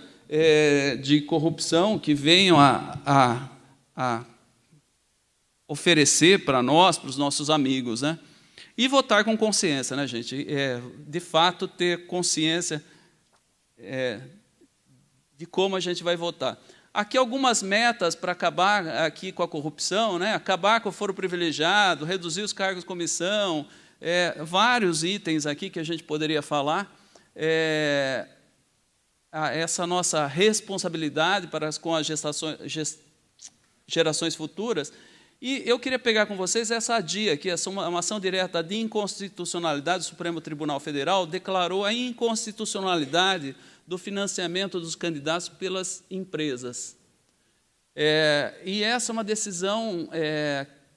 [SPEAKER 2] de corrupção que venham a oferecer para nós, para os nossos amigos, né? E votar com consciência, né, gente? De fato, ter consciência de como a gente vai votar. Aqui algumas metas para acabar aqui com a corrupção, né? Acabar com o foro privilegiado, reduzir os cargos de comissão, vários itens aqui que a gente poderia falar. Essa nossa responsabilidade com as gerações futuras. E eu queria pegar com vocês essa ADI aqui, uma ação direta de inconstitucionalidade. O Supremo Tribunal Federal declarou a inconstitucionalidade do financiamento dos candidatos pelas empresas. E essa é uma decisão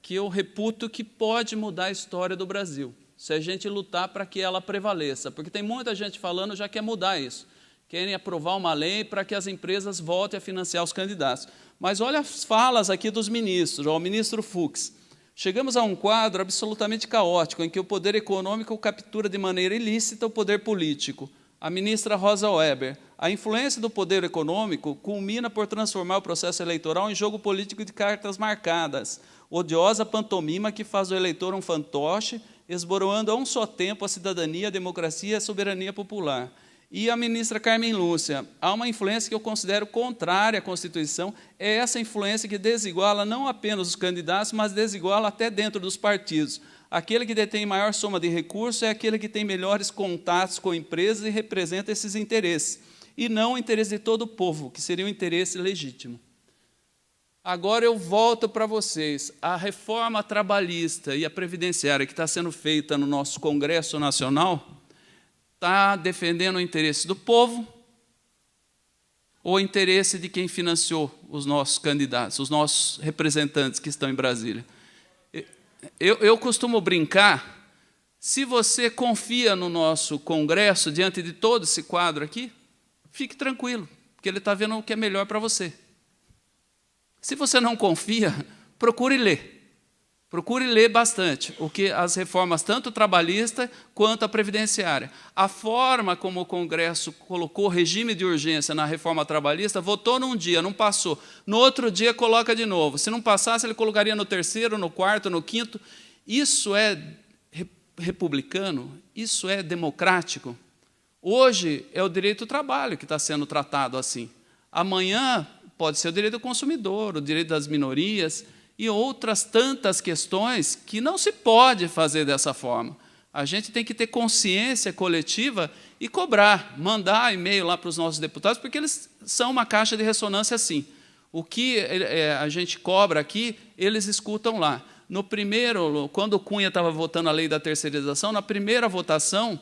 [SPEAKER 2] que eu reputo que pode mudar a história do Brasil, se a gente lutar para que ela prevaleça, porque tem muita gente falando já quer mudar isso, querem aprovar uma lei para que as empresas voltem a financiar os candidatos. Mas olha as falas aqui dos ministros, o ministro Fux. Chegamos a um quadro absolutamente caótico, em que o poder econômico captura de maneira ilícita o poder político. A ministra Rosa Weber: a influência do poder econômico culmina por transformar o processo eleitoral em jogo político de cartas marcadas, odiosa pantomima que faz do eleitor um fantoche, esboroando a um só tempo a cidadania, a democracia e a soberania popular. E a ministra Carmen Lúcia: há uma influência que eu considero contrária à Constituição, é essa influência que desiguala não apenas os candidatos, mas desiguala até dentro dos partidos. Aquele que detém maior soma de recursos é aquele que tem melhores contatos com empresas e representa esses interesses, e não o interesse de todo o povo, que seria um interesse legítimo. Agora eu volto para vocês. A reforma trabalhista e a previdenciária que está sendo feita no nosso Congresso Nacional está defendendo o interesse do povo ou o interesse de quem financiou os nossos candidatos, os nossos representantes que estão em Brasília? Eu costumo brincar, se você confia no nosso Congresso, diante de todo esse quadro aqui, fique tranquilo, porque ele está vendo o que é melhor para você. Se você não confia, procure ler. Procure ler bastante o que as reformas, tanto trabalhista quanto a previdenciária. A forma como o Congresso colocou o regime de urgência na reforma trabalhista, votou num dia, não passou. No outro dia, coloca de novo. Se não passasse, ele colocaria no terceiro, no quarto, no quinto. Isso é republicano? Isso é democrático? Hoje é o direito do trabalho que está sendo tratado assim. Amanhã pode ser o direito do consumidor, o direito das minorias e outras tantas questões que não se pode fazer dessa forma. A gente tem que ter consciência coletiva e cobrar, mandar e-mail lá para os nossos deputados, porque eles são uma caixa de ressonância assim. O que a gente cobra aqui, eles escutam lá. No primeiro, quando o Cunha estava votando a lei da terceirização, na primeira votação,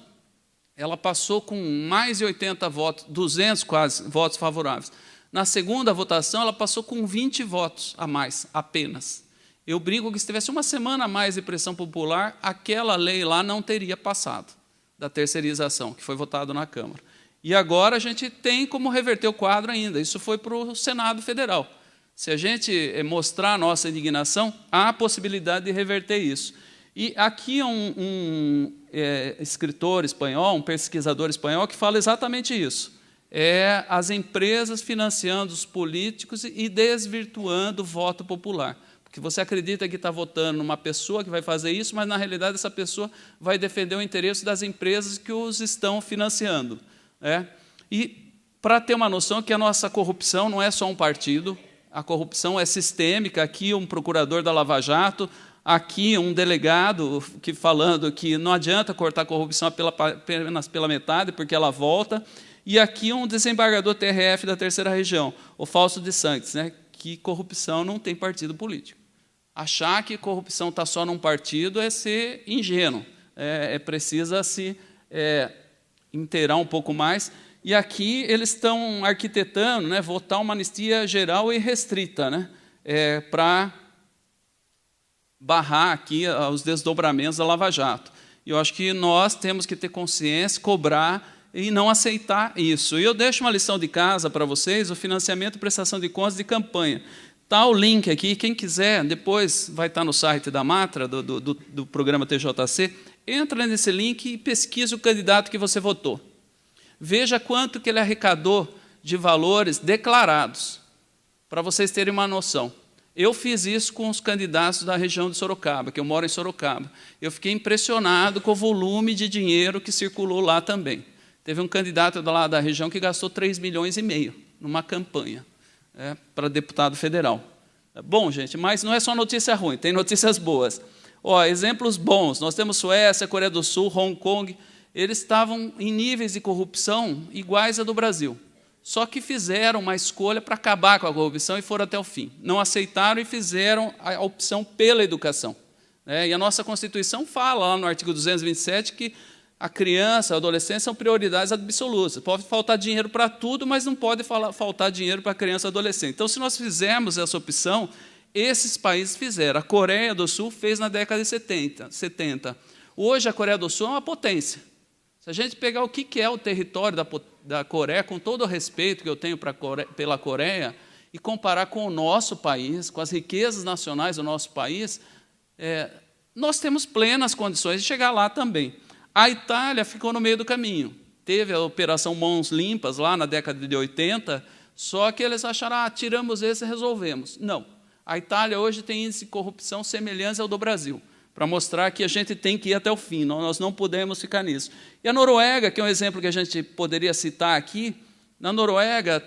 [SPEAKER 2] ela passou com mais de 80 votos, 200 quase, votos favoráveis. Na segunda votação, ela passou com 20 votos a mais, apenas. Eu brinco que se tivesse uma semana a mais de pressão popular, aquela lei lá não teria passado, da terceirização, que foi votado na Câmara. E agora a gente tem como reverter o quadro ainda. Isso foi para o Senado Federal. Se a gente mostrar a nossa indignação, há a possibilidade de reverter isso. E aqui um escritor espanhol, um pesquisador espanhol, que fala exatamente isso. As empresas financiando os políticos e desvirtuando o voto popular. Porque você acredita que está votando numa pessoa que vai fazer isso, mas, na realidade, essa pessoa vai defender o interesse das empresas que os estão financiando. E, para ter uma noção que a nossa corrupção não é só um partido, a corrupção é sistêmica. Aqui um procurador da Lava Jato, aqui um delegado falando que não adianta cortar a corrupção apenas pela metade, porque ela volta. E aqui um desembargador TRF da Terceira Região, o Fausto de Santos, que corrupção não tem partido político. Achar que corrupção está só num partido é ser ingênuo, precisa se inteirar um pouco mais. E aqui eles estão arquitetando, votar uma anistia geral e restrita, para barrar aqui os desdobramentos da Lava Jato. E eu acho que nós temos que ter consciência, cobrar e não aceitar isso. E eu deixo uma lição de casa para vocês, o financiamento e prestação de contas de campanha. Está o link aqui, quem quiser, depois vai estar no site da Matra, do programa TJC, entra nesse link e pesquisa o candidato que você votou. Veja quanto que ele arrecadou de valores declarados, para vocês terem uma noção. Eu fiz isso com os candidatos da região de Sorocaba, que eu moro em Sorocaba. Eu fiquei impressionado com o volume de dinheiro que circulou lá também. Teve um candidato lá da região que gastou 3,5 milhões numa campanha para deputado federal. Bom, gente, mas não é só notícia ruim, tem notícias boas. Exemplos bons, nós temos Suécia, Coreia do Sul, Hong Kong, eles estavam em níveis de corrupção iguais a do Brasil. Só que fizeram uma escolha para acabar com a corrupção e foram até o fim. Não aceitaram e fizeram a opção pela educação. E a nossa Constituição fala, lá no artigo 227, que a criança, a adolescência são prioridades absolutas. Pode faltar dinheiro para tudo, mas não pode faltar dinheiro para a criança e adolescente. Então, se nós fizermos essa opção, esses países fizeram. A Coreia do Sul fez na década de 70. Hoje, a Coreia do Sul é uma potência. Se a gente pegar o que é o território da Coreia, com todo o respeito que eu tenho pela Coreia, e comparar com o nosso país, com as riquezas nacionais do nosso país, nós temos plenas condições de chegar lá também. A Itália ficou no meio do caminho. Teve a Operação Mãos Limpas, lá na década de 80, só que eles acharam, tiramos esse e resolvemos. Não. A Itália hoje tem índice de corrupção semelhante ao do Brasil, para mostrar que a gente tem que ir até o fim, nós não podemos ficar nisso. E a Noruega, que é um exemplo que a gente poderia citar aqui, na Noruega,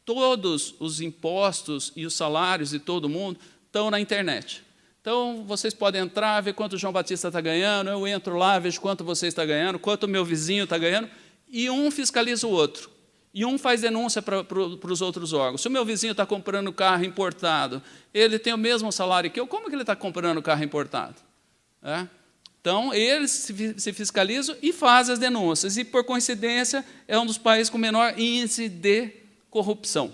[SPEAKER 2] todos os impostos e os salários de todo mundo estão na internet. Então, vocês podem entrar, ver quanto o João Batista está ganhando, eu entro lá, vejo quanto você está ganhando, quanto o meu vizinho está ganhando, e um fiscaliza o outro. E um faz denúncia para os outros órgãos. Se o meu vizinho está comprando carro importado, ele tem o mesmo salário que eu, como que ele está comprando carro importado? Então, eles se fiscalizam e fazem as denúncias. E, por coincidência, é um dos países com menor índice de corrupção.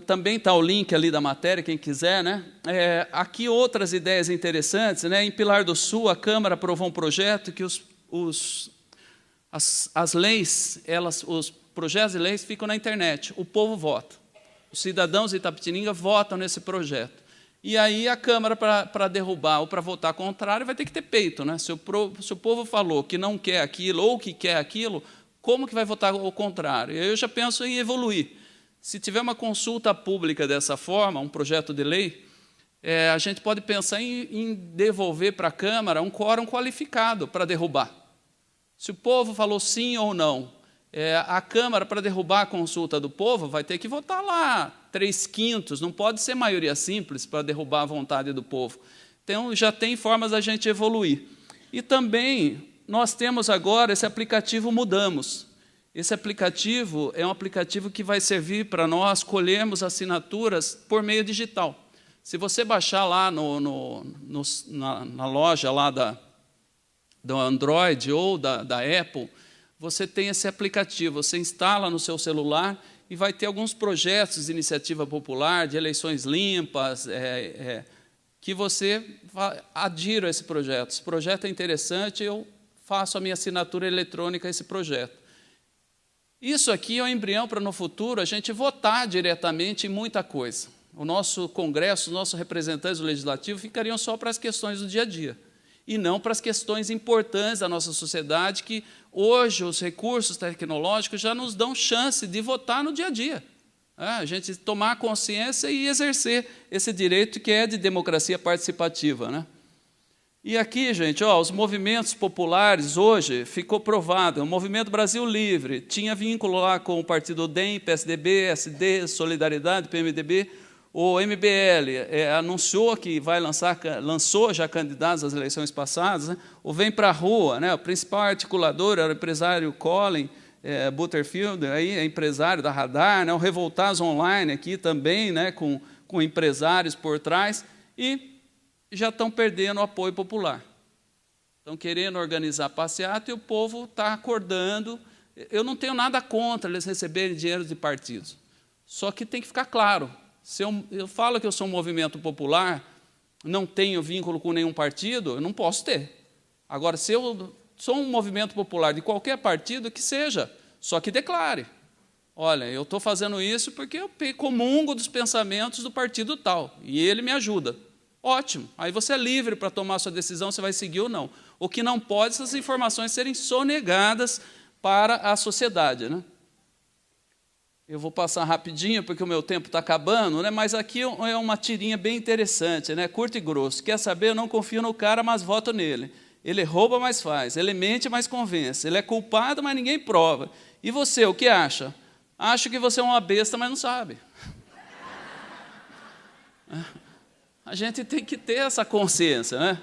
[SPEAKER 2] Também está o link ali da matéria, quem quiser. Aqui outras ideias interessantes. Em Pilar do Sul, a Câmara aprovou um projeto que as leis, os projetos de leis ficam na internet. O povo vota. Os cidadãos de Itapetininga votam nesse projeto. E aí a Câmara, para derrubar ou para votar contrário, vai ter que ter peito, né? Se o povo falou que não quer aquilo ou que quer aquilo, como que vai votar o contrário? Eu já penso em evoluir. Se tiver uma consulta pública dessa forma, um projeto de lei, a gente pode pensar em devolver para a Câmara um quórum qualificado para derrubar. Se o povo falou sim ou não, a Câmara, para derrubar a consulta do povo, vai ter que votar lá 3/5, não pode ser maioria simples para derrubar a vontade do povo. Então, já tem formas da gente evoluir. E também, nós temos agora esse aplicativo Mudamos. Esse aplicativo é um aplicativo que vai servir para nós colhermos assinaturas por meio digital. Se você baixar lá na loja lá do Android ou da Apple, você tem esse aplicativo, você instala no seu celular e vai ter alguns projetos de iniciativa popular, de eleições limpas, que você adira a esse projeto. Esse projeto é interessante, eu faço a minha assinatura eletrônica a esse projeto. Isso aqui é um embrião para, no futuro, a gente votar diretamente em muita coisa. O nosso Congresso, os nossos representantes do Legislativo ficariam só para as questões do dia a dia, e não para as questões importantes da nossa sociedade, que hoje os recursos tecnológicos já nos dão chance de votar no dia a dia. A gente tomar consciência e exercer esse direito que é de democracia participativa, né? E aqui, gente, os movimentos populares hoje ficou provado. O Movimento Brasil Livre tinha vínculo lá com o partido DEM, PSDB, SD, Solidariedade, PMDB. O MBL anunciou que lançou já candidatos às eleições passadas, né? O Vem para a Rua, né? O principal articulador era o empresário Colin Butterfield, aí é empresário da Radar, né? O Revoltados Online aqui também, né? com empresários por trás, e já estão perdendo o apoio popular. Estão querendo organizar passeata e o povo está acordando. Eu não tenho nada contra eles receberem dinheiro de partidos, só que tem que ficar claro. Se eu falo que eu sou um movimento popular, não tenho vínculo com nenhum partido, eu não posso ter. Agora, se eu sou um movimento popular de qualquer partido, que seja, só que declare. Olha, eu estou fazendo isso porque eu comungo dos pensamentos do partido tal, e ele me ajuda. Ótimo, aí você é livre para tomar a sua decisão, se vai seguir ou não. O que não pode, essas informações serem sonegadas para a sociedade, né? Eu vou passar rapidinho, porque o meu tempo está acabando, né? Mas aqui é uma tirinha bem interessante, né? Curto e grosso. Quer saber? Eu não confio no cara, mas voto nele. Ele rouba, mas faz. Ele mente, mas convence. Ele é culpado, mas ninguém prova. E você, o que acha? Acho que você é uma besta, mas não sabe. A gente tem que ter essa consciência, né?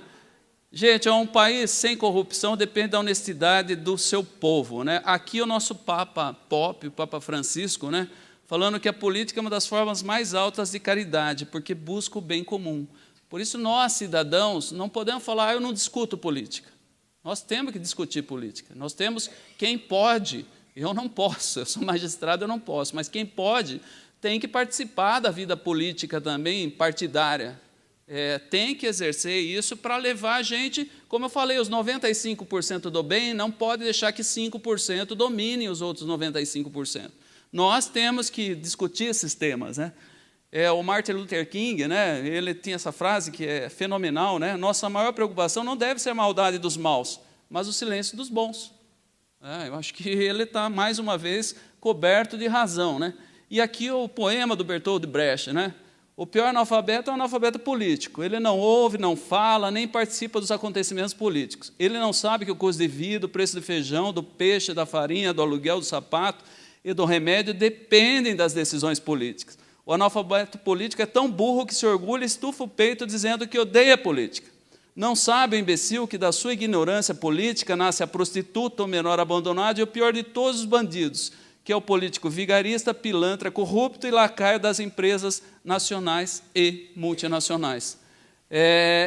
[SPEAKER 2] Gente, um país sem corrupção depende da honestidade do seu povo, né? Aqui o nosso Papa Pop, o Papa Francisco, né? Falando que a política é uma das formas mais altas de caridade, porque busca o bem comum. Por isso, nós, cidadãos, não podemos falar, eu não discuto política. Nós temos que discutir política. Nós temos quem pode, eu não posso, eu sou magistrado, eu não posso, mas quem pode tem que participar da vida política também, partidária. Tem que exercer isso para levar a gente, como eu falei, os 95% do bem, não pode deixar que 5% dominem os outros 95%. Nós temos que discutir esses temas, né? O Martin Luther King, né, ele tinha essa frase que é fenomenal, né? Nossa maior preocupação não deve ser a maldade dos maus, mas o silêncio dos bons. Eu acho que ele está, mais uma vez, coberto de razão, né? E aqui o poema do Bertold Brecht, né? O pior analfabeto é o analfabeto político. Ele não ouve, não fala, nem participa dos acontecimentos políticos. Ele não sabe que o custo de vida, o preço do feijão, do peixe, da farinha, do aluguel, do sapato e do remédio dependem das decisões políticas. O analfabeto político é tão burro que se orgulha e estufa o peito dizendo que odeia a política. Não sabe o imbecil que da sua ignorância política nasce a prostituta, o menor abandonado e o pior de todos os bandidos, que é o político vigarista, pilantra, corrupto e lacaio das empresas nacionais e multinacionais.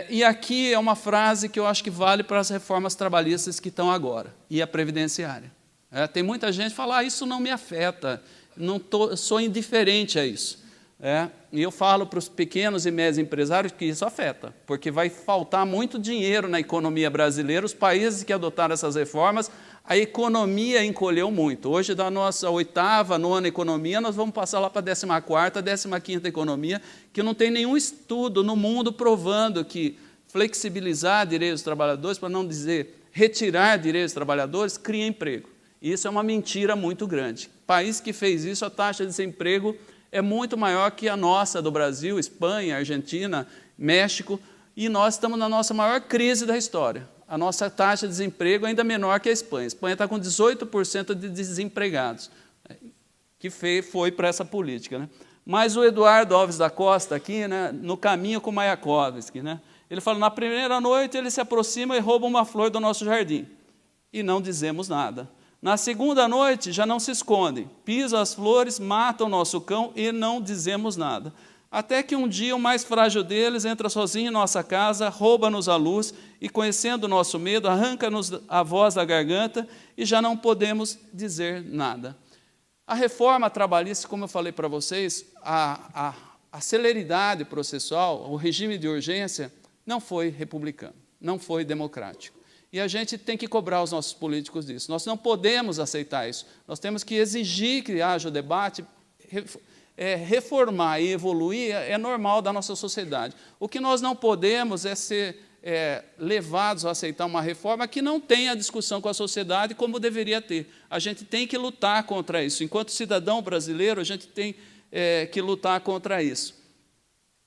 [SPEAKER 2] E aqui é uma frase que eu acho que vale para as reformas trabalhistas que estão agora, e a previdenciária. Tem muita gente que fala, isso não me afeta, sou indiferente a isso. E eu falo para os pequenos e médios empresários que isso afeta, porque vai faltar muito dinheiro na economia brasileira. Os países que adotaram essas reformas a economia encolheu muito. Hoje, da nossa 8ª, 9ª economia, nós vamos passar lá para a 14ª, 15ª economia, que não tem nenhum estudo no mundo provando que flexibilizar direitos dos trabalhadores, para não dizer retirar direitos dos trabalhadores, cria emprego. Isso é uma mentira muito grande. País que fez isso, a taxa de desemprego é muito maior que a nossa do Brasil, Espanha, Argentina, México, e nós estamos na nossa maior crise da história. A nossa taxa de desemprego é ainda menor que a Espanha. A Espanha está com 18% de desempregados, que foi para essa política, né? Mas o Eduardo Alves da Costa, aqui, né, no caminho com Mayakovsky, né, ele fala, na primeira noite ele se aproxima e rouba uma flor do nosso jardim, e não dizemos nada. Na segunda noite já não se escondem, pisam as flores, matam o nosso cão e não dizemos nada. Até que um dia o mais frágil deles entra sozinho em nossa casa, rouba-nos a luz e, conhecendo o nosso medo, arranca-nos a voz da garganta e já não podemos dizer nada. A reforma trabalhista, como eu falei para vocês, a celeridade processual, o regime de urgência, não foi republicano, não foi democrático. E a gente tem que cobrar os nossos políticos disso. Nós não podemos aceitar isso. Nós temos que exigir que haja o debate. Reformar e evoluir é normal da nossa sociedade. O que nós não podemos é ser levados a aceitar uma reforma que não tenha discussão com a sociedade como deveria ter. A gente tem que lutar contra isso. Enquanto cidadão brasileiro, a gente tem que lutar contra isso.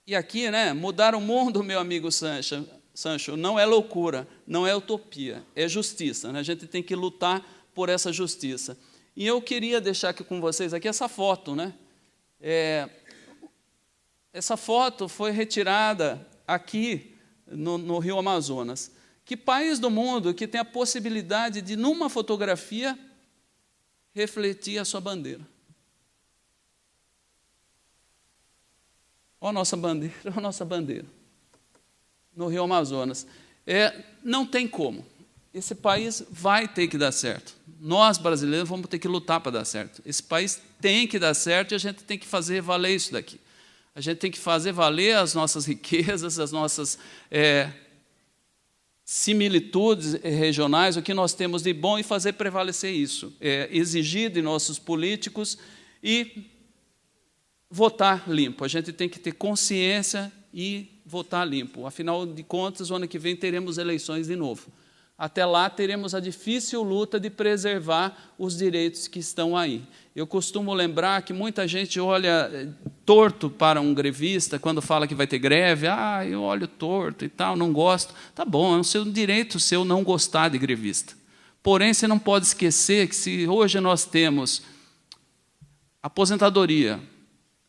[SPEAKER 2] E aqui, né, mudar o mundo, meu amigo Sancho, não é loucura, não é utopia, é justiça, né? A gente tem que lutar por essa justiça. E eu queria deixar aqui com vocês aqui essa foto, né? Essa foto foi retirada aqui no Rio Amazonas. Que país do mundo que tem a possibilidade de, numa fotografia, refletir a sua bandeira? Olha a nossa bandeira, olha a nossa bandeira, no Rio Amazonas. Não tem como. Esse país vai ter que dar certo. Nós, brasileiros, vamos ter que lutar para dar certo. Esse país tem que dar certo e a gente tem que fazer valer isso daqui. A gente tem que fazer valer as nossas riquezas, as nossas similitudes regionais, o que nós temos de bom e fazer prevalecer isso. Exigir de nossos políticos e votar limpo. A gente tem que ter consciência e votar limpo. Afinal de contas, o ano que vem teremos eleições de novo. Até lá, teremos a difícil luta de preservar os direitos que estão aí. Eu costumo lembrar que muita gente olha torto para um grevista quando fala que vai ter greve. Eu olho torto e tal, não gosto. Tá bom, é um seu direito seu não gostar de grevista. Porém, você não pode esquecer que se hoje nós temos aposentadoria,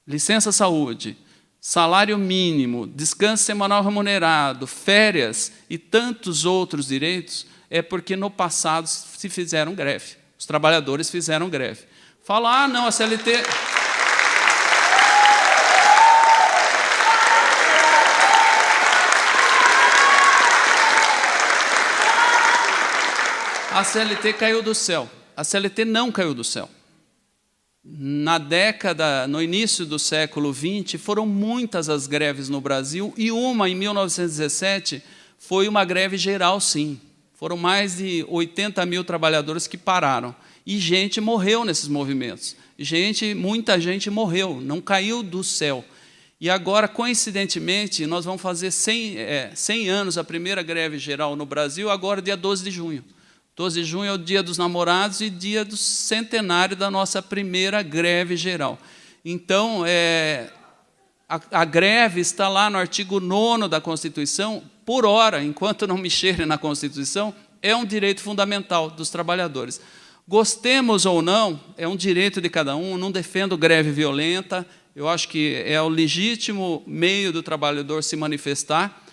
[SPEAKER 2] licença-saúde, salário mínimo, descanso semanal remunerado, férias e tantos outros direitos, é porque no passado se fizeram greve. Os trabalhadores fizeram greve. Fala, não, a CLT... A CLT caiu do céu. A CLT não caiu do céu. No início do século XX, foram muitas as greves no Brasil, e uma, em 1917, foi uma greve geral, sim. Foram mais de 80 mil trabalhadores que pararam. E gente morreu nesses movimentos. Muita gente morreu, não caiu do céu. E agora, coincidentemente, nós vamos fazer 100 anos a primeira greve geral no Brasil, agora dia 12 de junho. 12 de junho é o dia dos namorados e dia do centenário da nossa primeira greve geral. Então, a greve está lá no artigo 9º da Constituição, por hora, enquanto não mexerem na Constituição, é um direito fundamental dos trabalhadores. Gostemos ou não, é um direito de cada um, não defendo greve violenta, eu acho que é o legítimo meio do trabalhador se manifestar,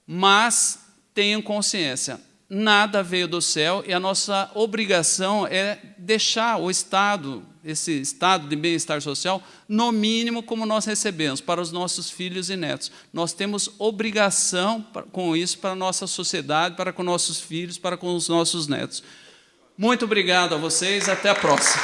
[SPEAKER 2] mas tenham consciência, nada veio do céu e a nossa obrigação é deixar o Estado, esse estado de bem-estar social, no mínimo como nós recebemos, para os nossos filhos e netos. Nós temos obrigação com isso para a nossa sociedade, para com nossos filhos, para com os nossos netos. Muito obrigado a vocês, até a próxima.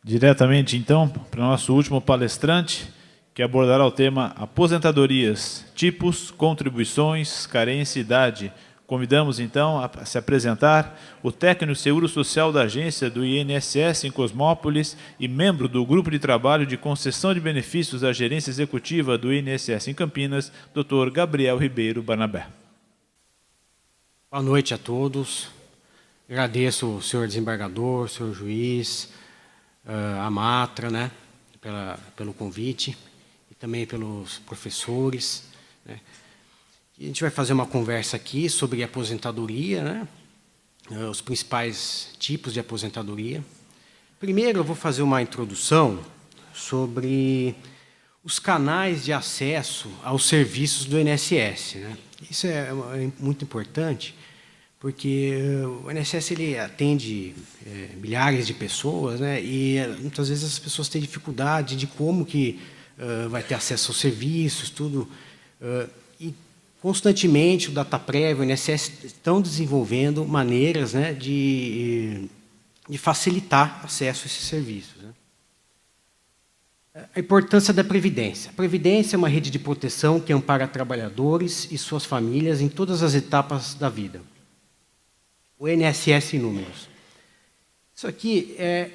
[SPEAKER 1] Diretamente, então, para o nosso último palestrante, que abordará o tema aposentadorias, tipos, contribuições, carência e idade. Convidamos, então, a se apresentar o técnico Seguro Social da agência do INSS em Cosmópolis e membro do Grupo de Trabalho de Concessão de Benefícios da Gerência Executiva do INSS em Campinas, Dr. Gabriel Ribeiro Barnabé.
[SPEAKER 3] Boa noite a todos. Agradeço o senhor desembargador, o senhor juiz, a Matra, né, pelo convite e também pelos professores, né. A gente vai fazer uma conversa aqui sobre aposentadoria, né, os principais tipos de aposentadoria. Primeiro, eu vou fazer uma introdução sobre os canais de acesso aos serviços do INSS, né. Isso é muito importante, porque o INSS ele atende milhares de pessoas, né, e muitas vezes as pessoas têm dificuldade de como que vai ter acesso aos serviços, tudo. E constantemente o DataPrev, o INSS estão desenvolvendo maneiras, né, de facilitar acesso a esses serviços, né. A importância da Previdência. A Previdência é uma rede de proteção que ampara trabalhadores e suas famílias em todas as etapas da vida. O INSS em números. Isso aqui é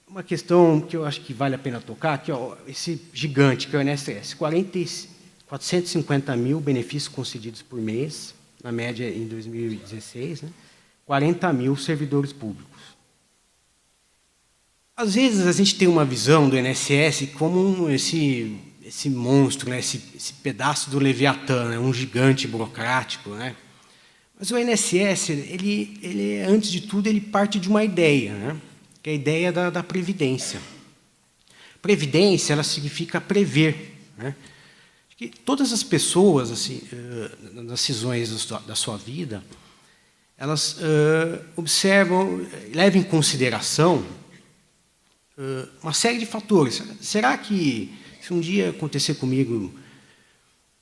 [SPEAKER 3] uma questão que eu acho que vale a pena tocar, aqui, ó, esse gigante que é o INSS, 450 mil benefícios concedidos por mês, na média em 2016, né? 40 mil servidores públicos. Às vezes a gente tem uma visão do INSS como esse monstro, né? esse pedaço do Leviatã, né? Um gigante burocrático, né? Mas o INSS, ele, antes de tudo, ele parte de uma ideia, né? Que é a ideia da previdência. Previdência, ela significa prever, né? Que todas as pessoas, assim, nas decisões da sua vida, elas observam, levam em consideração uma série de fatores. Será que, se um dia acontecer comigo,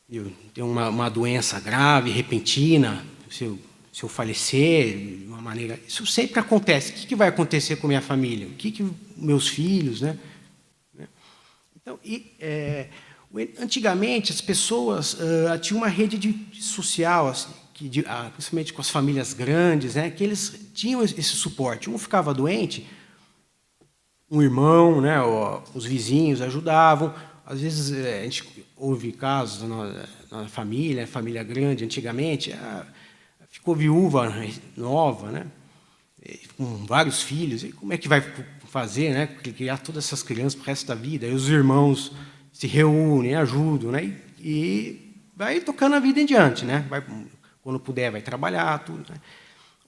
[SPEAKER 3] eu ter uma doença grave, repentina, se eu falecer de uma maneira... Isso sempre acontece. O que vai acontecer com a minha família? O que meus filhos... Né? Então, antigamente, as pessoas tinham uma rede social, assim, principalmente com as famílias grandes, né, que eles tinham esse suporte. Um ficava doente, um irmão, né, os vizinhos ajudavam. Às vezes, a gente ouve casos na família grande, antigamente, ficou viúva nova, né, com vários filhos. E como é que vai fazer, né, criar todas essas crianças para o resto da vida? E os irmãos se reúnem, ajudam, né, e vai tocando a vida em diante, né, quando puder, vai trabalhar, tudo, né.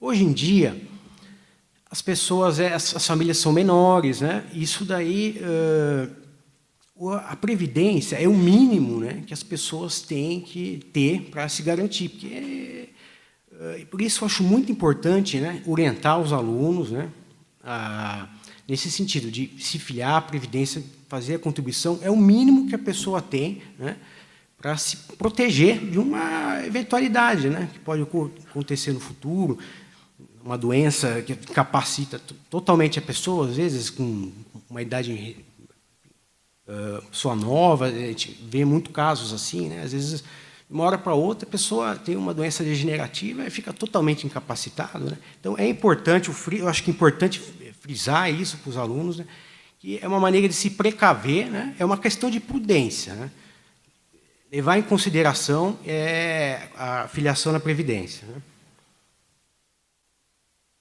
[SPEAKER 3] Hoje em dia, as famílias são menores, né, e isso daí, a previdência é o mínimo, né, que as pessoas têm que ter para se garantir, porque por isso eu acho muito importante, né, orientar os alunos, né, nesse sentido de se filiar à previdência, fazer a contribuição, é o mínimo que a pessoa tem, né, para se proteger de uma eventualidade, né, que pode acontecer no futuro, uma doença que incapacita totalmente a pessoa, às vezes com uma idade pessoa nova, a gente vê muito casos assim, né, às vezes de uma hora para outra a pessoa tem uma doença degenerativa e fica totalmente incapacitado, né. Então é importante, eu acho que é importante frisar isso para os alunos, né, que é uma maneira de se precaver, né, é uma questão de prudência, né, levar em consideração a filiação na Previdência, né.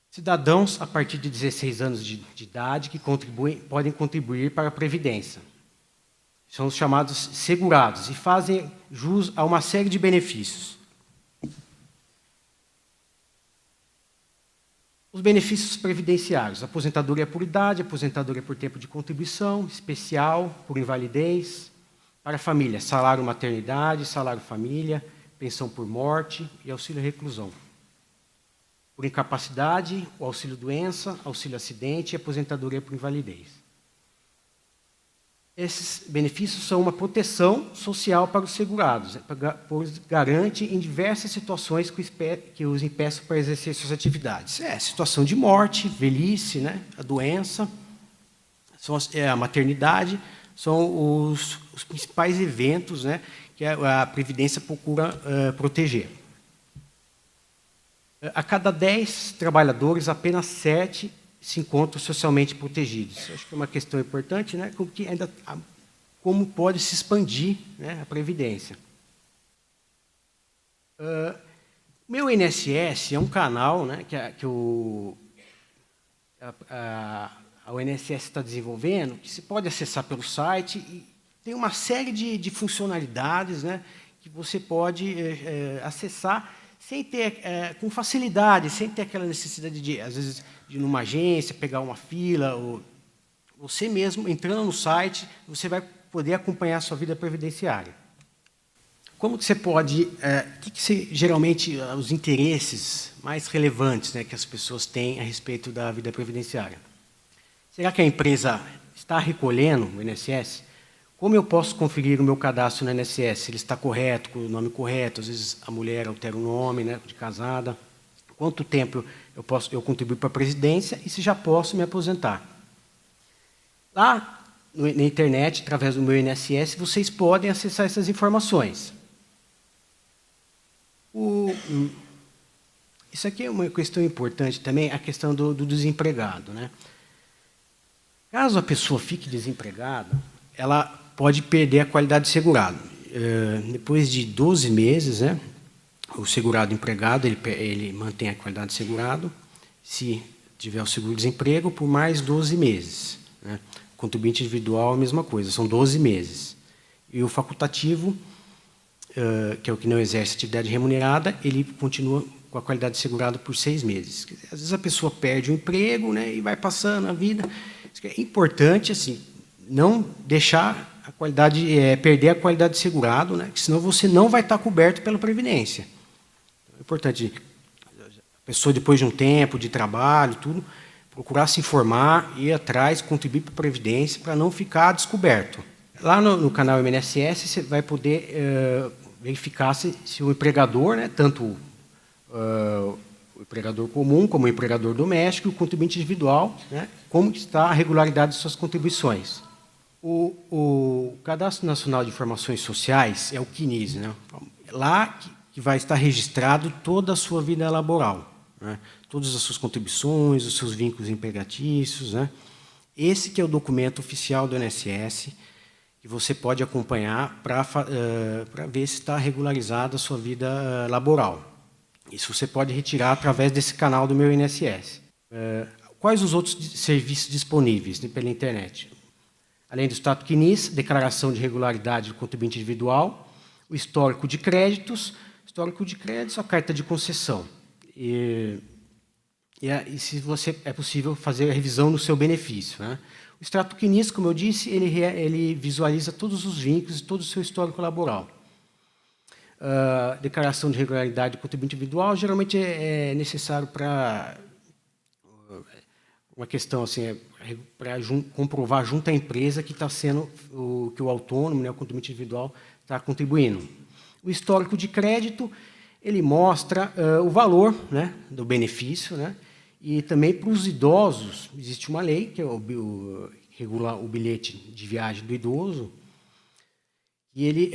[SPEAKER 3] Cidadãos a partir de 16 anos de idade que podem contribuir para a Previdência. São os chamados segurados e fazem jus a uma série de benefícios. Os benefícios previdenciários: aposentadoria por idade, aposentadoria por tempo de contribuição, especial, por invalidez, para a família, salário maternidade, salário família, pensão por morte e auxílio reclusão. Por incapacidade, o auxílio doença, auxílio acidente e aposentadoria por invalidez. Esses benefícios são uma proteção social para os segurados, pois garante em diversas situações que os impeçam para exercer suas atividades. Situação de morte, velhice, né, a doença, a maternidade, são os principais eventos, né, que a Previdência procura proteger. A cada 10 trabalhadores, apenas 7 se encontram socialmente protegidos. Acho que é uma questão importante, né, como pode se expandir, né, a Previdência. Meu INSS é um canal, né, que o INSS está desenvolvendo, que se pode acessar pelo site, e tem uma série de funcionalidades, né, que você pode acessar sem ter, com facilidade, sem ter aquela necessidade de, às vezes, de ir numa agência, pegar uma fila, ou você mesmo, entrando no site, você vai poder acompanhar a sua vida previdenciária. Como que você pode, geralmente, os interesses mais relevantes, né, que as pessoas têm a respeito da vida previdenciária? Será que a empresa está recolhendo o INSS? Como eu posso conferir o meu cadastro no INSS? Se ele está correto, com o nome correto, às vezes a mulher altera o nome, né, de casada. Quanto tempo eu contribuo para a Previdência e se já posso me aposentar? Lá na internet, através do meu INSS, vocês podem acessar essas informações. Isso aqui é uma questão importante também, a questão do desempregado, né? Caso a pessoa fique desempregada, ela pode perder a qualidade de segurado. Depois de 12 meses, né, o segurado empregado ele mantém a qualidade de segurado, se tiver o seguro-desemprego, por mais 12 meses. Né? O contribuinte individual, a mesma coisa, são 12 meses. E o facultativo, que é o que não exerce atividade remunerada, ele continua com a qualidade de segurado por 6 meses. Às vezes a pessoa perde o emprego, né, e vai passando a vida. É importante, assim, não deixar a qualidade, perder a qualidade de segurado, né, senão você não vai estar coberto pela Previdência. É importante a pessoa, depois de um tempo de trabalho, tudo, procurar se informar, ir atrás, contribuir para a Previdência, para não ficar descoberto. Lá no canal INSS, você vai poder verificar se o empregador, né, tanto o empregador comum, como o empregador doméstico, e o contribuinte individual, né, como está a regularidade de suas contribuições. O Cadastro Nacional de Informações Sociais é o CNIS, né? Lá que vai estar registrado toda a sua vida laboral, né? Todas as suas contribuições, os seus vínculos empregatícios, né? Esse que é o documento oficial do INSS, que você pode acompanhar para ver se está regularizada a sua vida laboral. Isso você pode retirar através desse canal do meu INSS. Quais os outros serviços disponíveis pela internet? Além do status CNIS, declaração de regularidade do contribuinte individual, o histórico de créditos, a carta de concessão. E se você é possível fazer a revisão no seu benefício, né? O extrato CNIS, como eu disse, ele visualiza todos os vínculos e todo o seu histórico laboral. Declaração de regularidade do contribuinte individual geralmente é necessário para uma questão assim, para comprovar junto à empresa que está sendo que o autônomo, né, o contribuinte individual, está contribuindo. O histórico de crédito ele mostra o valor, né, do benefício, né, e também para os idosos existe uma lei que regula o bilhete de viagem do idoso. E ele,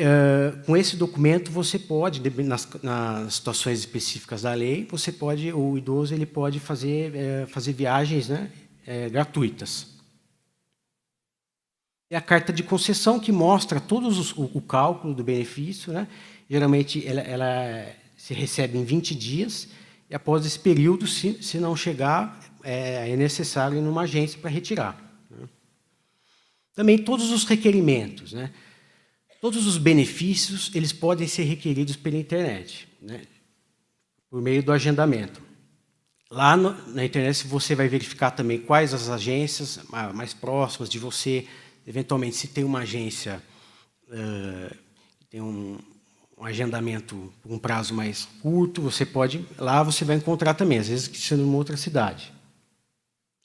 [SPEAKER 3] com esse documento, você pode, nas situações específicas da lei, o idoso ele pode fazer viagens, né, gratuitas. E a carta de concessão, que mostra o cálculo do benefício, né, geralmente ela se recebe em 20 dias, e após esse período, se não chegar, é necessário ir numa agência para retirar. Né. Também todos os requerimentos, né. Todos os benefícios eles podem ser requeridos pela internet, né, por meio do agendamento. Lá na internet você vai verificar também quais as agências mais próximas de você, eventualmente se tem uma agência que tem um agendamento por um prazo mais curto, lá você vai encontrar também, às vezes que sendo em uma outra cidade.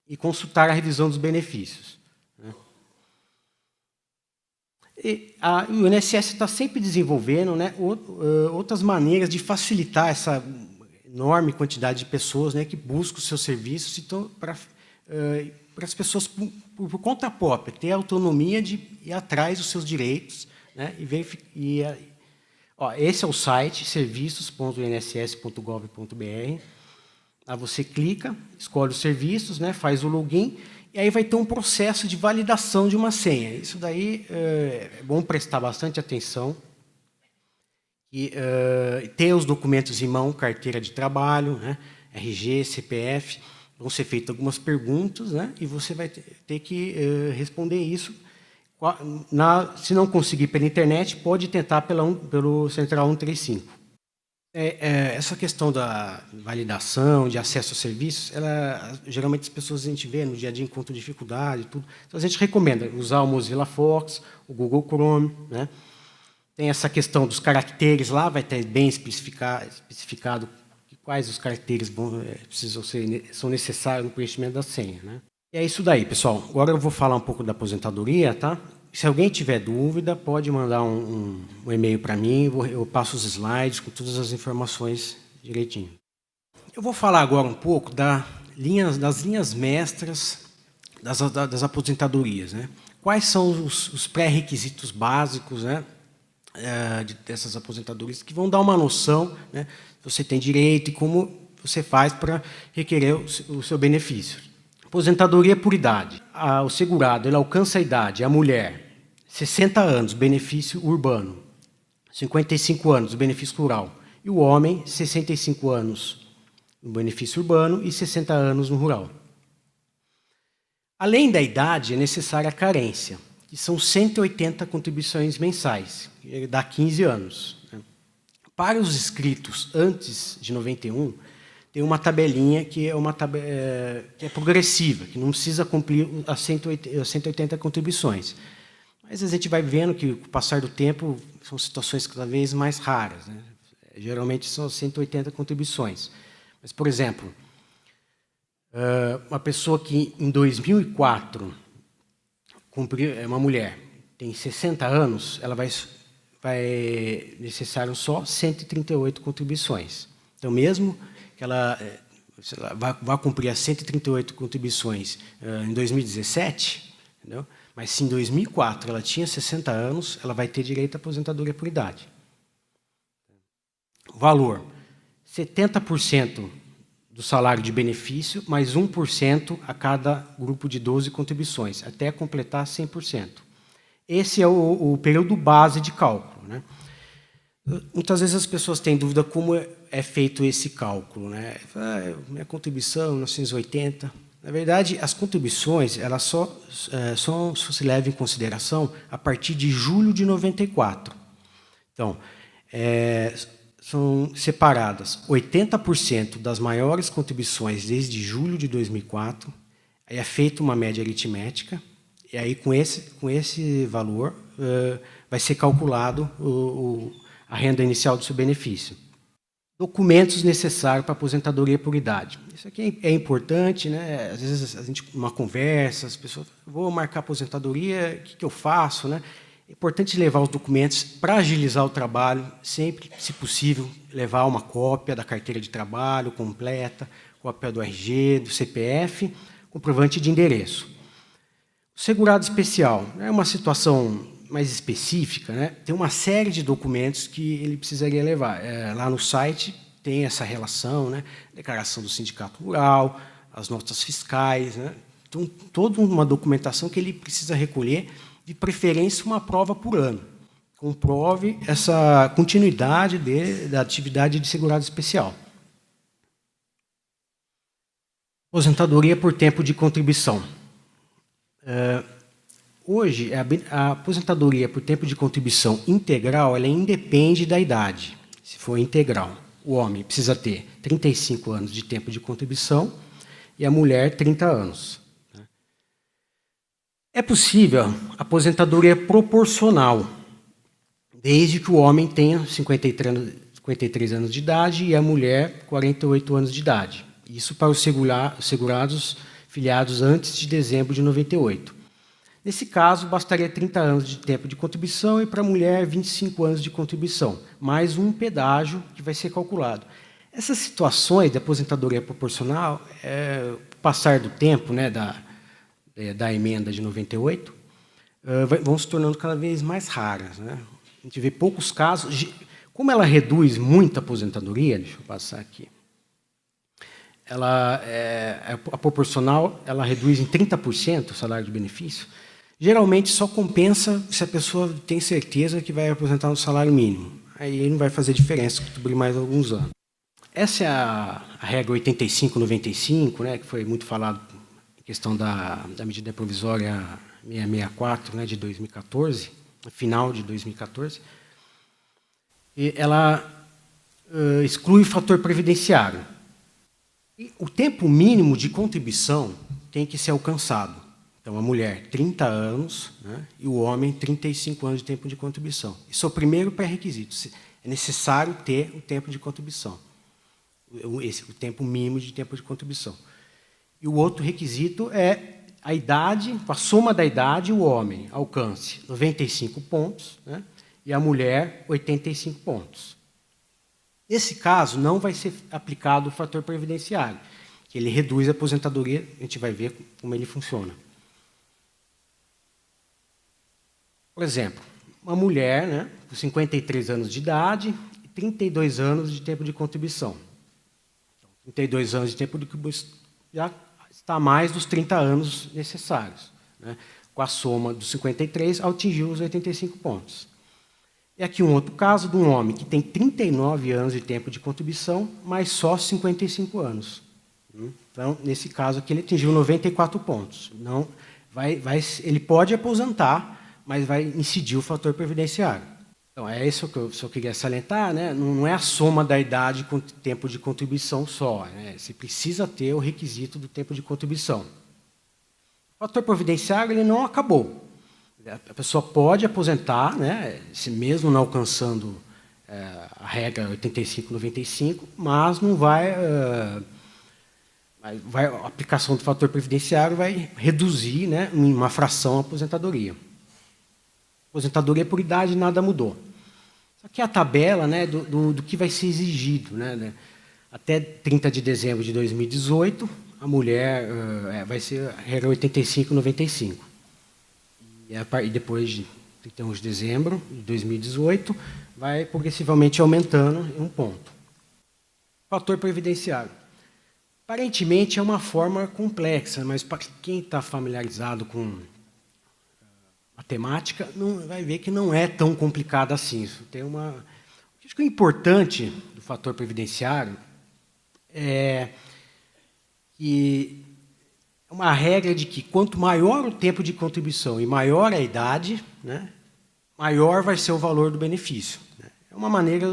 [SPEAKER 3] E consultar a revisão dos benefícios. Né. O INSS está sempre desenvolvendo, né, outras maneiras de facilitar essa enorme quantidade de pessoas, né, que buscam os seus serviços para para as pessoas, por conta própria, ter a autonomia de ir atrás dos seus direitos, né, esse é o site, serviços.inss.gov.br. Aí você clica, escolhe os serviços, né, faz o login, e aí vai ter um processo de validação de uma senha. Isso daí é bom prestar bastante atenção. E ter os documentos em mão, carteira de trabalho, né, RG, CPF, vão ser feitas algumas perguntas, né, e você vai ter que responder isso. Se não conseguir pela internet, pode tentar pelo Central 135. Essa questão da validação, de acesso aos serviços, geralmente as pessoas a gente vê no dia a dia encontram dificuldade, tudo. Então a gente recomenda usar o Mozilla Fox, o Google Chrome, né? Tem essa questão dos caracteres lá, vai ter bem especificado quais os caracteres são necessários no preenchimento da senha, né? E é isso daí, pessoal. Agora eu vou falar um pouco da aposentadoria, tá? Se alguém tiver dúvida, pode mandar um e-mail para mim, eu passo os slides com todas as informações direitinho. Eu vou falar agora um pouco das linhas mestras das aposentadorias, né? Quais são os pré-requisitos básicos, né, dessas aposentadorias, que vão dar uma noção, né, se você tem direito e como você faz para requerer o seu benefício. Aposentadoria por idade. O segurado ele alcança a idade, a mulher, 60 anos, benefício urbano, 55 anos, benefício rural, e o homem, 65 anos no benefício urbano e 60 anos no rural. Além da idade, é necessária a carência, que são 180 contribuições mensais, que dá 15 anos. Para os inscritos antes de 91, tem uma tabelinha que é progressiva, que não precisa cumprir as 180 contribuições. Mas a gente vai vendo que, com o passar do tempo, são situações cada vez mais raras, né? Geralmente são 180 contribuições. Mas, por exemplo, uma pessoa que, em 2004, uma mulher, tem 60 anos, ela vai necessário só 138 contribuições. Então, mesmo que ela vai cumprir as 138 contribuições em 2017, entendeu? Mas se em 2004 ela tinha 60 anos, ela vai ter direito à aposentadoria por idade. Valor: 70% do salário de benefício, mais 1% a cada grupo de 12 contribuições, até completar 100%. Esse é o período base de cálculo, né? Muitas vezes as pessoas têm dúvida como é feito esse cálculo, né? Minha contribuição, 1980. Na verdade, as contribuições elas só se levam em consideração a partir de julho de 94. Então, são separadas 80% das maiores contribuições desde julho de 2004, aí é feita uma média aritmética, e aí com esse valor vai ser calculado a renda inicial do seu benefício. Documentos necessários para aposentadoria por idade. Isso aqui é importante, né? Às vezes a gente numa conversa, as pessoas vou marcar aposentadoria, o que eu faço, né? É importante levar os documentos para agilizar o trabalho, sempre, se possível, levar uma cópia da carteira de trabalho completa, cópia do RG, do CPF, comprovante de endereço. O segurado especial é uma situação mais específica, né? Tem uma série de documentos que ele precisaria levar. Lá no site tem essa relação, né? Declaração do sindicato rural, as notas fiscais, né? Então, toda uma documentação que ele precisa recolher, de preferência uma prova por ano. Comprove essa continuidade da atividade de segurado especial. Aposentadoria por tempo de contribuição. Hoje, a aposentadoria por tempo de contribuição integral, ela independe da idade. Se for integral, o homem precisa ter 35 anos de tempo de contribuição e a mulher 30 anos. É possível aposentadoria proporcional, desde que o homem tenha 53 anos de idade e a mulher 48 anos de idade. Isso para os segurados filiados antes de dezembro de 98. Nesse caso, bastaria 30 anos de tempo de contribuição e para a mulher 25 anos de contribuição, mais um pedágio que vai ser calculado. Essas situações de aposentadoria proporcional, passar do tempo, né, da emenda de 98, vão se tornando cada vez mais raras, né? A gente vê poucos casos. Como ela reduz muito a aposentadoria, deixa eu passar aqui, a proporcional ela reduz em 30% o salário de benefício, geralmente só compensa se a pessoa tem certeza que vai aposentar no salário mínimo. Aí não vai fazer diferença por mais alguns anos. Essa é a regra 85-95, né, que foi muito falado em questão da medida provisória 664, né, de 2014, final de 2014. E ela exclui o fator previdenciário. E o tempo mínimo de contribuição tem que ser alcançado. Então, a mulher, 30 anos, né, e o homem, 35 anos de tempo de contribuição. Isso é o primeiro pré-requisito. É necessário ter o tempo de contribuição. O tempo mínimo de tempo de contribuição. E o outro requisito é a idade, com a soma da idade, o homem alcance 95 pontos, né, e a mulher 85 pontos. Nesse caso, não vai ser aplicado o fator previdenciário, que ele reduz a aposentadoria, a gente vai ver como ele funciona. Por exemplo, uma mulher, né, com 53 anos de idade e 32 anos de tempo de contribuição. 32 anos de tempo de contribuição já está a mais dos 30 anos necessários, né? Com a soma dos 53, atingiu os 85 pontos. E aqui um outro caso de um homem que tem 39 anos de tempo de contribuição, mas só 55 anos. Então, nesse caso aqui, ele atingiu 94 pontos. Não, ele pode aposentar, mas vai incidir o fator previdenciário. Então, é isso que eu só queria salientar, né? Não é a soma da idade com o tempo de contribuição só, né? Você precisa ter o requisito do tempo de contribuição. O fator previdenciário ele não acabou. A pessoa pode aposentar, né, se mesmo não alcançando a regra 85-95, mas não vai, a aplicação do fator previdenciário vai reduzir, né, em uma fração a aposentadoria. Aposentadoria por idade nada mudou. Só que a tabela, né, do que vai ser exigido, né, até 30 de dezembro de 2018, a mulher vai ser a regra 85-95. E depois de 31 de dezembro de 2018, vai progressivamente aumentando em um ponto. Fator previdenciário. Aparentemente é uma forma complexa, mas para quem está familiarizado com matemática, vai ver que não é tão complicado assim. Isso tem acho que o importante do fator previdenciário é que é uma regra de que quanto maior o tempo de contribuição e maior a idade, né, maior vai ser o valor do benefício. É uma maneira,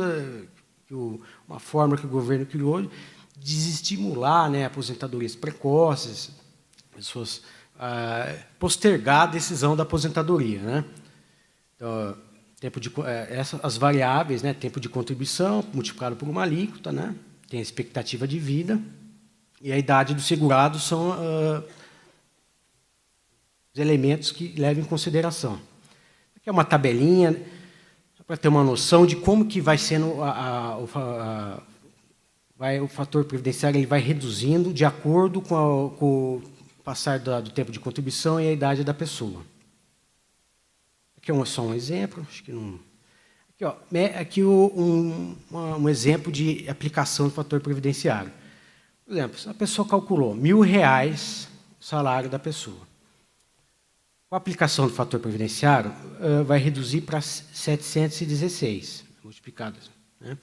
[SPEAKER 3] uma forma que o governo criou de desestimular, né, aposentadorias precoces, pessoas postergar a decisão da aposentadoria, né? Então, as variáveis, né, tempo de contribuição multiplicado por uma alíquota, né, tem a expectativa de vida, e a idade do segurado são os elementos que levam em consideração. Aqui é uma tabelinha para ter uma noção de como que vai sendo o fator previdenciário, ele vai reduzindo de acordo com o passar do tempo de contribuição e a idade da pessoa. Aqui é só um exemplo, acho que não. Aqui um exemplo de aplicação do fator previdenciário. Por exemplo, se a pessoa calculou R$1.000 o salário da pessoa. Com a aplicação do fator previdenciário, vai reduzir para 716 multiplicados, né?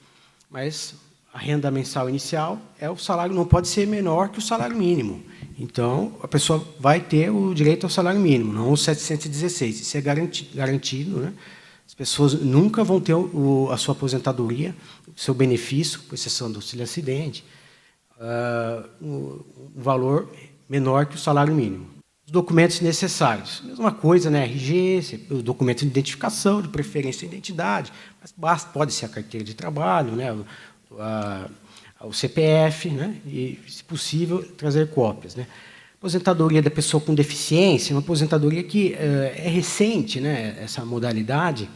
[SPEAKER 3] Mas a renda mensal inicial o salário não pode ser menor que o salário mínimo. Então, a pessoa vai ter o direito ao salário mínimo, não os 716. Isso é garantido, né? As pessoas nunca vão ter a sua aposentadoria, o seu benefício, com exceção do auxílio-acidente, um valor menor que o salário mínimo. Os documentos necessários. Mesma coisa, né? RG, o documento de identificação, de preferência de identidade, mas pode ser a carteira de trabalho, né? O CPF, né? E, se possível, trazer cópias, né? Aposentadoria da pessoa com deficiência, uma aposentadoria que é recente, né? Essa modalidade.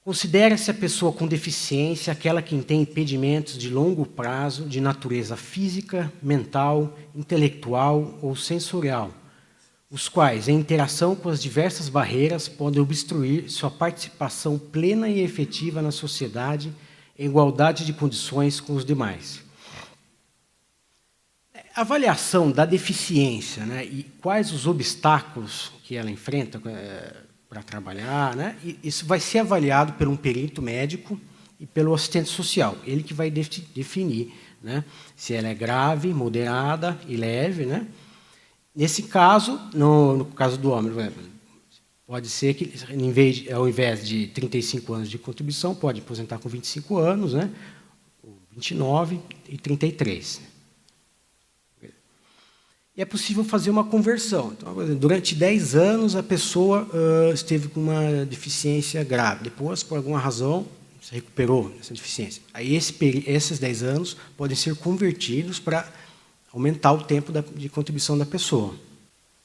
[SPEAKER 3] Considera-se a pessoa com deficiência aquela que tem impedimentos de longo prazo de natureza física, mental, intelectual ou sensorial, os quais, em interação com as diversas barreiras, podem obstruir sua participação plena e efetiva na sociedade em igualdade de condições com os demais. A avaliação da deficiência, né, e quais os obstáculos que ela enfrenta para trabalhar, né, isso vai ser avaliado por um perito médico e pelo assistente social. Ele que vai definir, né, se ela é grave, moderada e leve. Né. Nesse caso, no caso do homem, pode ser que, ao invés de 35 anos de contribuição, pode aposentar com 25 anos, né, 29 e 33. E é possível fazer uma conversão. Então, durante 10 anos, a pessoa esteve com uma deficiência grave. Depois, por alguma razão, se recuperou dessa deficiência. Aí, esses 10 anos podem ser convertidos para aumentar o tempo de contribuição da pessoa.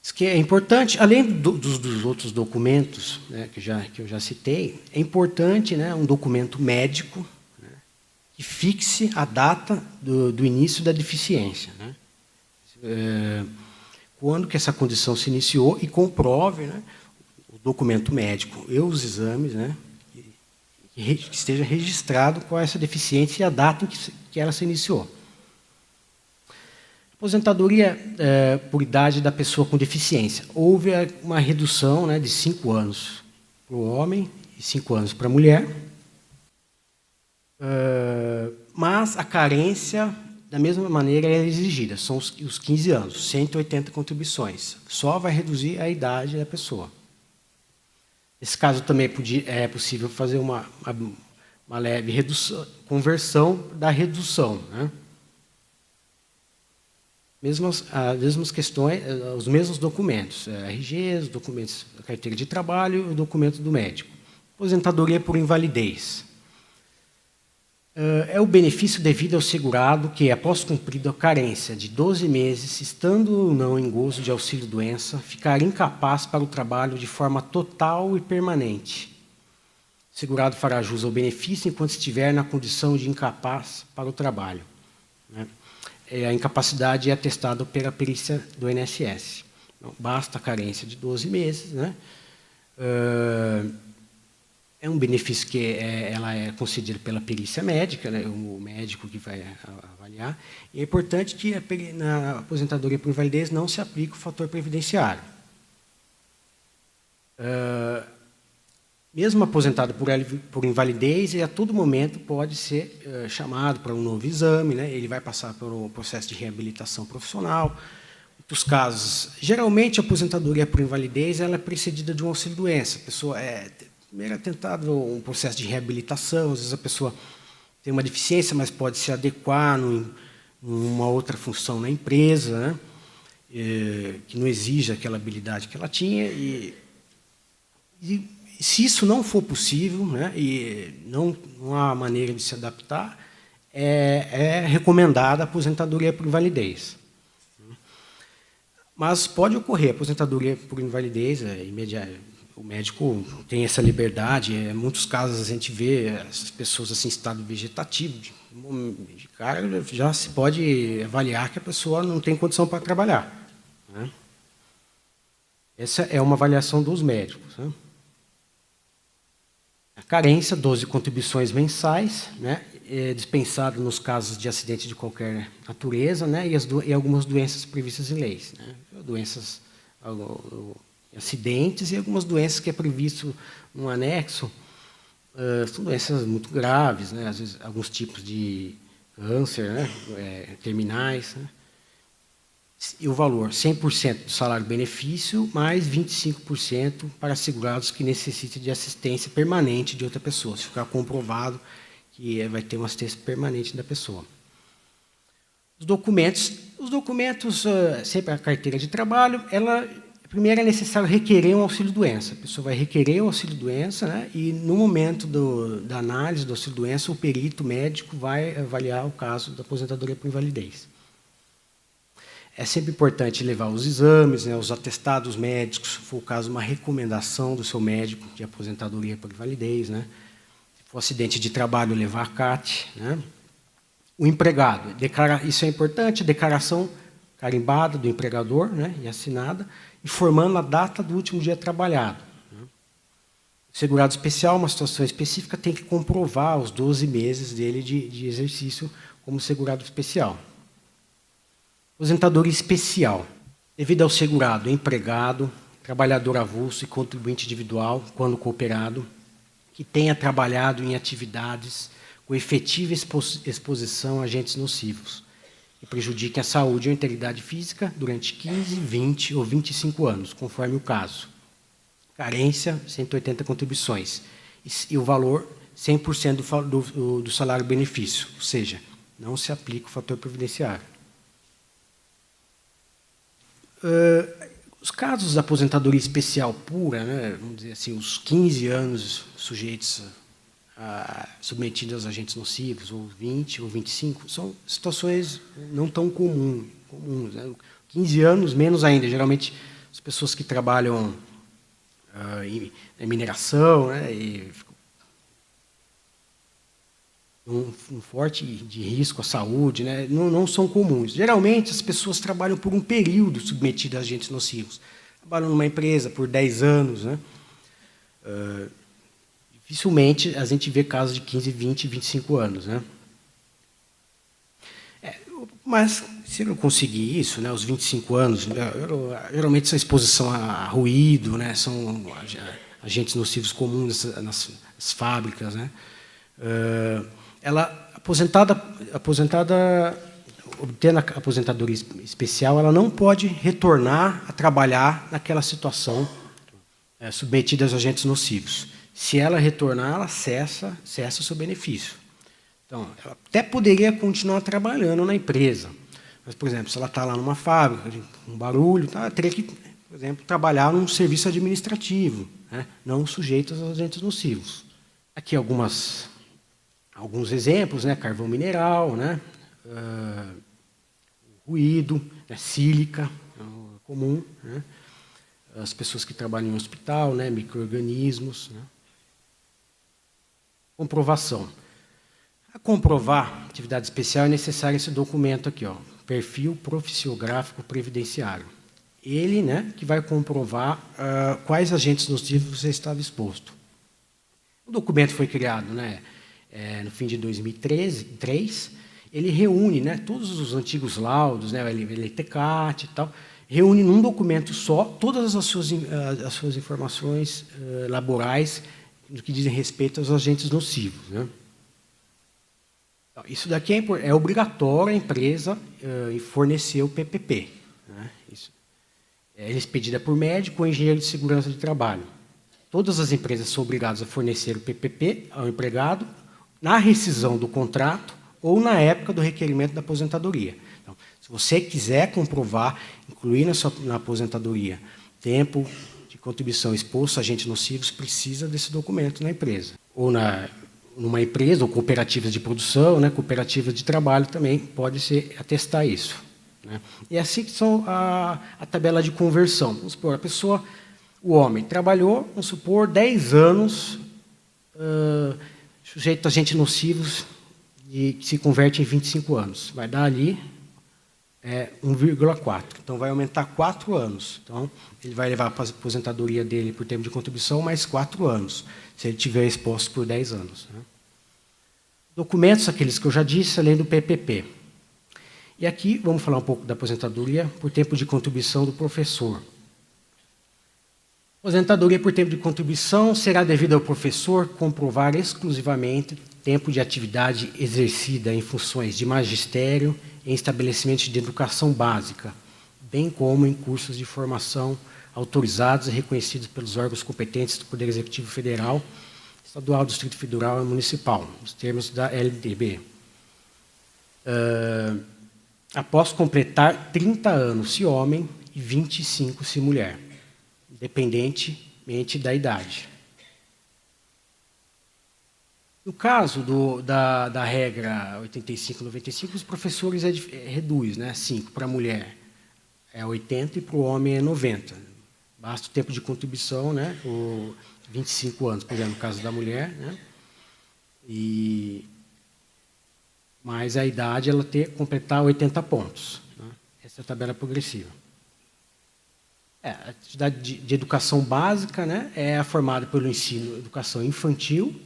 [SPEAKER 3] Isso que é importante, além dos outros documentos, né, que eu já citei, é importante, né, um documento médico, né, que fixe a data do início da deficiência, né, quando que essa condição se iniciou, e comprove, né, o documento médico e os exames, né, que esteja registrado qual é essa deficiência e a data em que ela se iniciou. Aposentadoria por idade da pessoa com deficiência. Houve uma redução, né, de 5 anos para o homem e 5 anos para a mulher, mas a carência, da mesma maneira, é exigida. São os 15 anos, 180 contribuições. Só vai reduzir a idade da pessoa. Nesse caso, também é possível fazer uma leve redução, conversão da redução, né? As mesmas questões, os mesmos documentos, RG, os documentos da carteira de trabalho e o documento do médico. Aposentadoria por invalidez. É o benefício devido ao segurado que, após cumprida a carência de 12 meses, estando ou não em gozo de auxílio-doença, ficar incapaz para o trabalho de forma total e permanente. O segurado fará jus ao benefício enquanto estiver na condição de incapaz para o trabalho, né? A incapacidade é atestada pela perícia do INSS. Então, basta a carência de 12 meses. Né? É um benefício que ela é concedido pela perícia médica, né? O médico que vai avaliar. E é importante que na aposentadoria por invalidez não se aplique o fator previdenciário. Mesmo aposentado por invalidez, ele a todo momento pode ser chamado para um novo exame, né? Ele vai passar por um processo de reabilitação profissional. Em muitos casos, geralmente a aposentadoria por invalidez ela é precedida de um auxílio-doença. A pessoa primeiro é tentado um processo de reabilitação, às vezes a pessoa tem uma deficiência, mas pode se adequar numa outra função na empresa, né? Que não exija aquela habilidade que ela tinha. E se isso não for possível, né, e não há maneira de se adaptar, é recomendada a aposentadoria por invalidez. Mas pode ocorrer aposentadoria por invalidez imediata. O médico tem essa liberdade. Em muitos casos a gente vê as pessoas assim, em estado vegetativo. De cara já se pode avaliar que a pessoa não tem condição para trabalhar, né? Essa é uma avaliação dos médicos, né? A carência, 12 contribuições mensais, né, é dispensado nos casos de acidente de qualquer natureza, né, e algumas doenças previstas em leis, né, doenças, acidentes e algumas doenças que é previsto no anexo, são doenças muito graves, né, às vezes alguns tipos de câncer, né, terminais, né, e o valor 100% do salário-benefício, mais 25% para segurados que necessitem de assistência permanente de outra pessoa, se ficar comprovado que vai ter uma assistência permanente da pessoa. Os documentos, sempre a carteira de trabalho, primeiro é necessário requerer um auxílio-doença. A pessoa vai requerer um auxílio-doença, né, e no momento da análise do auxílio-doença, o perito médico vai avaliar o caso da aposentadoria por invalidez. É sempre importante levar os exames, né, os atestados médicos, se for o caso, uma recomendação do seu médico de aposentadoria por invalidez, né? for acidente de trabalho, levar a CAT, né? O empregado, isso é importante, declaração carimbada do empregador, né, e assinada, informando a data do último dia trabalhado. O segurado especial, uma situação específica, tem que comprovar os 12 meses dele de exercício como segurado especial. Aposentadoria especial. Devido ao segurado, empregado, trabalhador avulso e contribuinte individual, quando cooperado, que tenha trabalhado em atividades com efetiva exposição a agentes nocivos, que prejudiquem a saúde ou a integridade física durante 15, 20 ou 25 anos, conforme o caso. Carência, 180 contribuições. E o valor, 100% do salário-benefício, ou seja, não se aplica o fator previdenciário. Os casos da aposentadoria especial pura, né, vamos dizer assim, os 15 anos sujeitos submetidos aos agentes nocivos, ou 20 ou 25, são situações não tão comuns. Né? 15 anos, menos ainda. Geralmente, as pessoas que trabalham em mineração, né, e um forte de risco à saúde, né, não são comuns. Geralmente, as pessoas trabalham por um período submetidas a agentes nocivos. Trabalham numa empresa por 10 anos. Né? Dificilmente a gente vê casos de 15, 20, 25 anos. Né? Mas, se eu conseguir isso, né, os 25 anos, geralmente essa exposição a ruído, né, são agentes nocivos comuns nas fábricas. Né? Ela, aposentada, obtendo a aposentadoria especial, ela não pode retornar a trabalhar naquela situação submetida aos agentes nocivos. Se ela retornar, ela cessa o seu benefício. Então, ela até poderia continuar trabalhando na empresa. Mas, por exemplo, se ela está lá numa fábrica, com barulho, ela teria que, por exemplo, trabalhar num serviço administrativo, né, não sujeito aos agentes nocivos. Aqui alguns exemplos, né, carvão mineral, né, ruído, né, sílica, comum, né, as pessoas que trabalham em hospital, né, micro-organismos. Né. Comprovação. Para comprovar atividade especial é necessário esse documento aqui, ó, perfil profissiográfico previdenciário. Ele, né, que vai comprovar quais agentes nocivos você estava exposto. O documento foi criado, né, no fim de 2003. Ele reúne, né, todos os antigos laudos, né, o LTCAT e tal, reúne num documento só todas as suas informações laborais no que dizem respeito aos agentes nocivos. Né? Isso daqui é obrigatório a empresa fornecer o PPP. Né? Isso é expedida por médico ou engenheiro de segurança de trabalho. Todas as empresas são obrigadas a fornecer o PPP ao empregado na rescisão do contrato ou na época do requerimento da aposentadoria. Então, se você quiser comprovar, incluir na aposentadoria tempo de contribuição exposto a agentes nocivos, precisa desse documento na empresa. Ou numa empresa, ou cooperativas de produção, né, cooperativas de trabalho também pode-se atestar isso. Né? E assim que são a tabela de conversão. Vamos supor, o homem trabalhou, vamos supor, 10 anos sujeito a agentes nocivos que se converte em 25 anos. Vai dar ali 1,4. Então, vai aumentar 4 anos. Então, ele vai levar para a aposentadoria dele por tempo de contribuição mais 4 anos, se ele tiver exposto por 10 anos. Né? Documentos, aqueles que eu já disse, além do PPP. E aqui, vamos falar um pouco da aposentadoria por tempo de contribuição do professor. Aposentadoria por tempo de contribuição será devida ao professor comprovar exclusivamente tempo de atividade exercida em funções de magistério em estabelecimentos de educação básica, bem como em cursos de formação autorizados e reconhecidos pelos órgãos competentes do Poder Executivo Federal, Estadual, Distrito Federal e Municipal, nos termos da LDB. Após completar 30 anos se homem e 25 se mulher, independentemente da idade. No caso da regra 85/95, os professores reduz, né, 5 para a mulher é 80 e para o homem é 90. Basta o tempo de contribuição, né, 25 anos, por exemplo, no caso da mulher. Né, Mas a idade ela completar 80 pontos. Né? Essa é a tabela progressiva. A atividade de educação básica, né, é formada pelo ensino, educação infantil,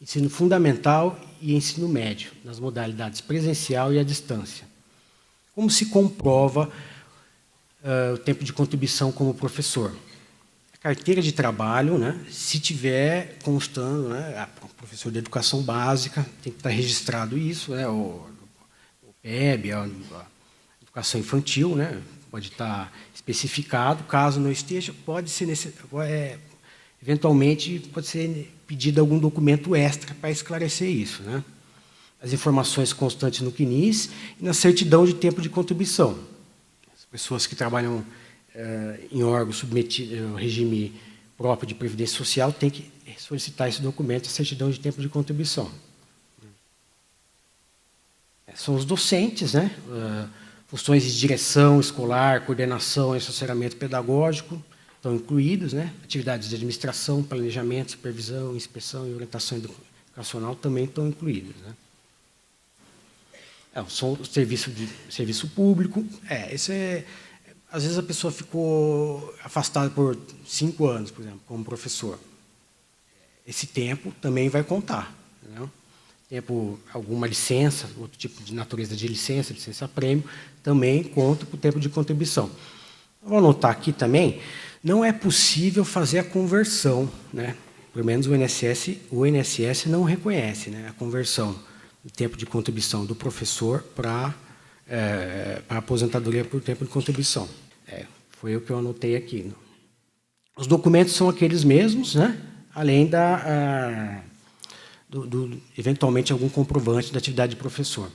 [SPEAKER 3] ensino fundamental e ensino médio, nas modalidades presencial e à distância. Como se comprova o tempo de contribuição como professor? A carteira de trabalho, né, se tiver constando, né, professor de educação básica, tem que estar registrado isso, né, o PEB, a educação infantil, né, pode estar especificado. Caso não esteja, pode ser eventualmente pode ser pedido algum documento extra para esclarecer isso, né? As informações constantes no CNIS e na certidão de tempo de contribuição. As pessoas que trabalham em órgãos submetidos ao regime próprio de previdência social têm que solicitar esse documento, a certidão de tempo de contribuição. São os docentes, né? Funções de direção escolar, coordenação e assessoramento pedagógico estão incluídos, né? Atividades de administração, planejamento, supervisão, inspeção e orientação educacional também estão incluídos, né? São o serviço público. Às vezes a pessoa ficou afastada por 5 anos, por exemplo, como professor. Esse tempo também vai contar, né? Tempo, alguma licença, outro tipo de natureza de licença-prêmio, também conta para o tempo de contribuição. Vou anotar aqui também, não é possível fazer a conversão, né? Pelo menos o INSS não reconhece, né, a conversão do tempo de contribuição do professor para a aposentadoria por tempo de contribuição. Foi o que eu anotei aqui. Os documentos são aqueles mesmos, né? Além eventualmente, algum comprovante da atividade de professor.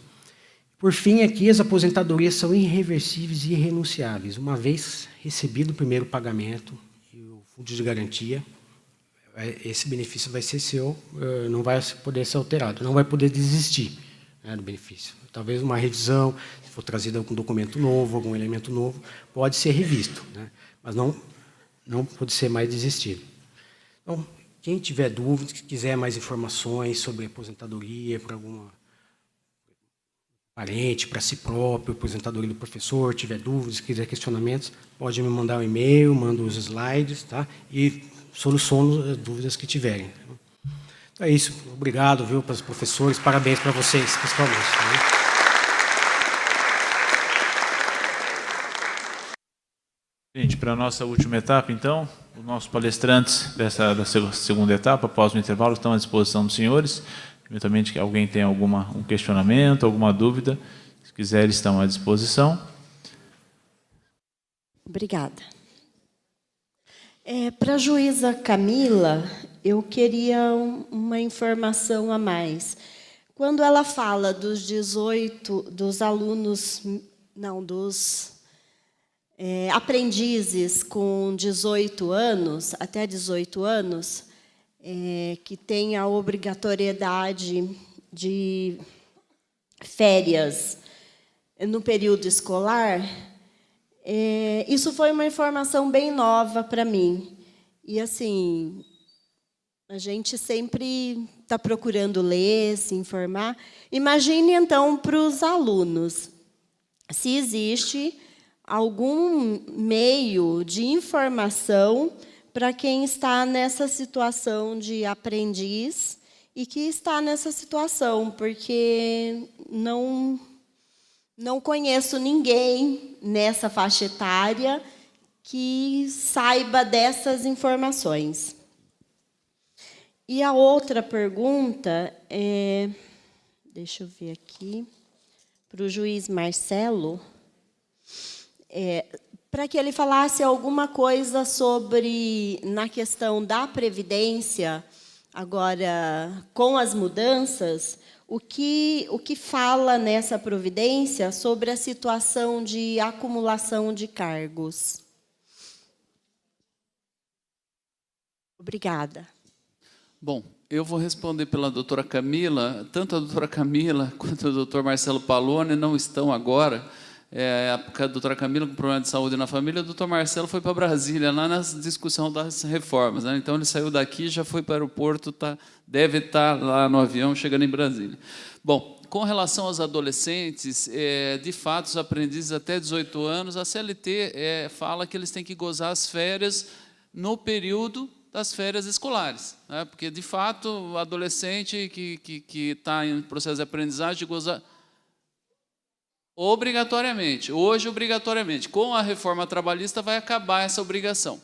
[SPEAKER 3] Por fim, aqui, as aposentadorias são irreversíveis e irrenunciáveis. Uma vez recebido o primeiro pagamento e o fundo de garantia, esse benefício vai ser seu, não vai poder ser alterado, não vai poder desistir, né, do benefício. Talvez uma revisão, se for trazido algum documento novo, algum elemento novo, pode ser revisto, né, mas não pode ser mais desistido. Então, quem tiver dúvidas, quiser mais informações sobre aposentadoria para algum parente, para si próprio, aposentadoria do professor, tiver dúvidas, quiser questionamentos, pode me mandar um e-mail, mando os slides, tá? E soluciono as dúvidas que tiverem. Então é isso. Obrigado, viu, para os professores. Parabéns para vocês, principalmente. Tá?
[SPEAKER 1] Gente, para a nossa última etapa, então, os nossos palestrantes da segunda etapa, após o intervalo, estão à disposição dos senhores. Eventualmente, alguém tem um questionamento, alguma dúvida, se quiser, eles estão à disposição.
[SPEAKER 4] Obrigada. Para a juíza Camila, eu queria uma informação a mais. Quando ela fala dos alunos, não, dos aprendizes com 18 anos, até 18 anos, que tem a obrigatoriedade de férias no período escolar, isso foi uma informação bem nova para mim. E, assim, a gente sempre está procurando ler, se informar. Imagine, então, para os alunos, se existe algum meio de informação para quem está nessa situação de aprendiz e que está nessa situação, porque não conheço ninguém nessa faixa etária que saiba dessas informações. E a outra pergunta deixa eu ver aqui, para o juiz Marcelo, para que ele falasse alguma coisa sobre, na questão da Previdência, agora, com as mudanças, o que fala nessa providência sobre a situação de acumulação de cargos. Obrigada.
[SPEAKER 2] Bom, eu vou responder pela doutora Camila. Tanto a doutora Camila quanto o doutor Marcelo Pallone não estão agora a doutora Camila com problema de saúde na família, o doutor Marcelo foi para Brasília, lá na discussão das reformas, né? Então, ele saiu daqui, já foi para o aeroporto, deve estar lá no avião, chegando em Brasília. Bom, com relação aos adolescentes, de fato, os aprendizes até 18 anos, a CLT fala que eles têm que gozar as férias no período das férias escolares, né? Porque, de fato, o adolescente que está em processo de aprendizagem, goza obrigatoriamente, hoje obrigatoriamente. Com a reforma trabalhista vai acabar essa obrigação.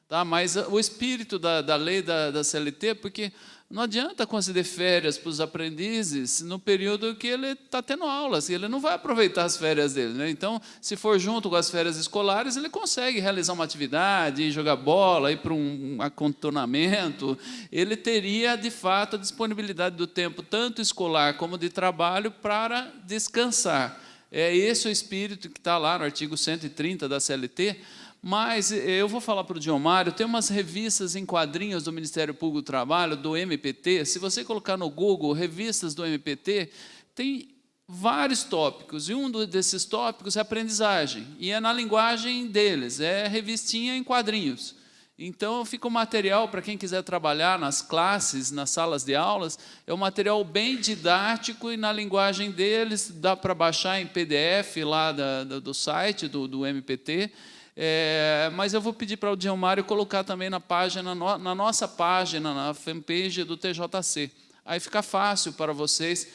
[SPEAKER 2] Tá? Mas o espírito da lei da CLT, porque não adianta conceder férias para os aprendizes no período que ele está tendo aulas, e ele não vai aproveitar as férias dele, né? Então, se for junto com as férias escolares, ele consegue realizar uma atividade, ir jogar bola, ir para um acantonamento. Ele teria, de fato, a disponibilidade do tempo, tanto escolar como de trabalho, para descansar. É esse o espírito que está lá no artigo 130 da CLT. Mas eu vou falar para o Diomário, tem umas revistas em quadrinhos do Ministério Público do Trabalho, do MPT. Se você colocar no Google revistas do MPT, tem vários tópicos, e um desses tópicos é aprendizagem, e é na linguagem deles, é revistinha em quadrinhos. Então, fica um material para quem quiser trabalhar nas classes, nas salas de aulas, é um material bem didático e na linguagem deles, dá para baixar em PDF lá do site do MPT. Mas eu vou pedir para o Diomário colocar também na página, na nossa página, na fanpage do TJC. Aí fica fácil para vocês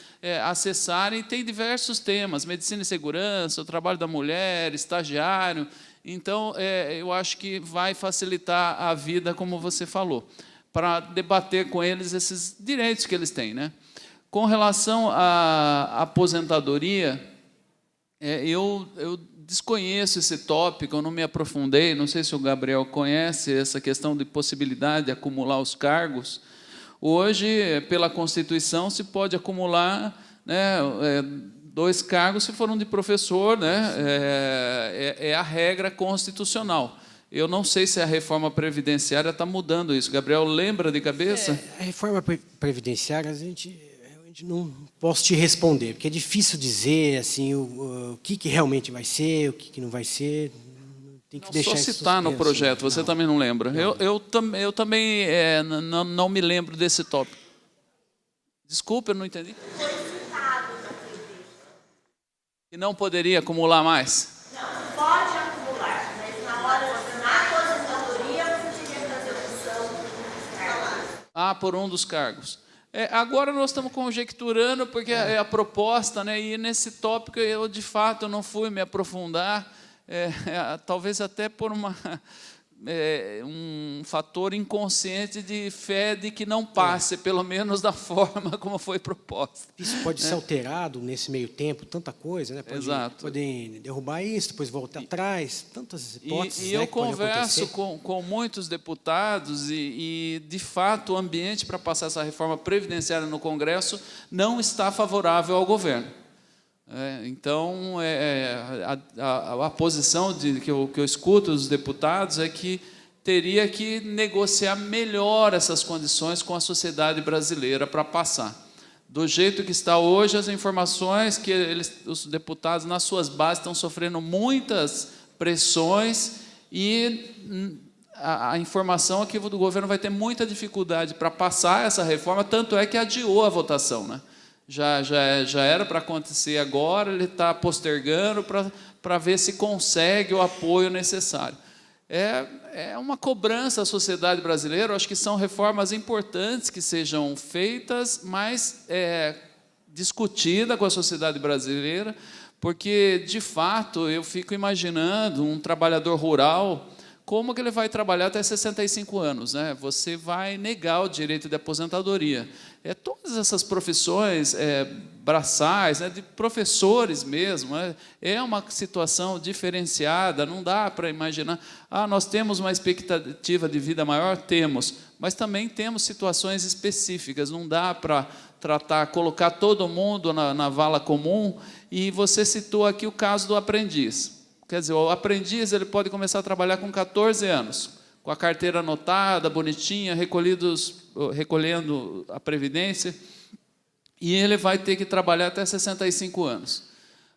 [SPEAKER 2] acessarem. Tem diversos temas, medicina e segurança, o trabalho da mulher, estagiário. Então, eu acho que vai facilitar a vida, como você falou, para debater com eles esses direitos que eles têm, né? Com relação à aposentadoria, eu desconheço esse tópico, eu não me aprofundei, não sei se o Gabriel conhece essa questão de possibilidade de acumular os cargos. Hoje, pela Constituição, se pode acumular, né, 2 cargos se for um de professor, né, é a regra constitucional. Eu não sei se a reforma previdenciária está mudando isso. Gabriel, lembra de cabeça?
[SPEAKER 3] A reforma previdenciária, a gente não posso te responder, porque é difícil dizer assim, o que realmente vai ser, o que não vai ser. Tem que deixar
[SPEAKER 2] só citar no projeto, você também não lembra. Não. Eu também não me lembro desse tópico. Desculpa, eu não entendi.
[SPEAKER 4] Foi citado na TV.
[SPEAKER 2] E não poderia acumular mais?
[SPEAKER 4] Não, pode acumular, mas na hora na aposentadoria você teria que fazer opção dos cargos.
[SPEAKER 2] Por um dos cargos. Agora nós estamos conjecturando, porque é a proposta, né? E nesse tópico eu, de fato, não fui me aprofundar, talvez até por um fator inconsciente de fé de que não passe, pelo menos da forma como foi proposta.
[SPEAKER 3] Isso pode ser alterado nesse meio tempo, tanta coisa, né? Podem derrubar isso, depois voltar atrás, tantas hipóteses.
[SPEAKER 2] E eu converso com muitos deputados e, de fato, o ambiente para passar essa reforma previdenciária no Congresso não está favorável ao governo. Então, a posição que eu escuto dos deputados é que teria que negociar melhor essas condições com a sociedade brasileira para passar. Do jeito que está hoje, as informações que os deputados, nas suas bases, estão sofrendo muitas pressões e a informação é que o governo vai ter muita dificuldade para passar essa reforma, tanto é que adiou a votação, né? Já era para acontecer agora, ele está postergando para ver se consegue o apoio necessário. É uma cobrança à sociedade brasileira, eu acho que são reformas importantes que sejam feitas, mas discutida com a sociedade brasileira, porque, de fato, eu fico imaginando um trabalhador rural, como que ele vai trabalhar até 65 anos? Né? Você vai negar o direito de aposentadoria. Todas essas profissões braçais, né, de professores mesmo, é uma situação diferenciada, não dá para imaginar. Nós temos uma expectativa de vida maior? Temos, mas também temos situações específicas, não dá para colocar todo mundo na vala comum, e você citou aqui o caso do aprendiz. Quer dizer, o aprendiz ele pode começar a trabalhar com 14 anos, com a carteira anotada, bonitinha, recolhendo a previdência, e ele vai ter que trabalhar até 65 anos.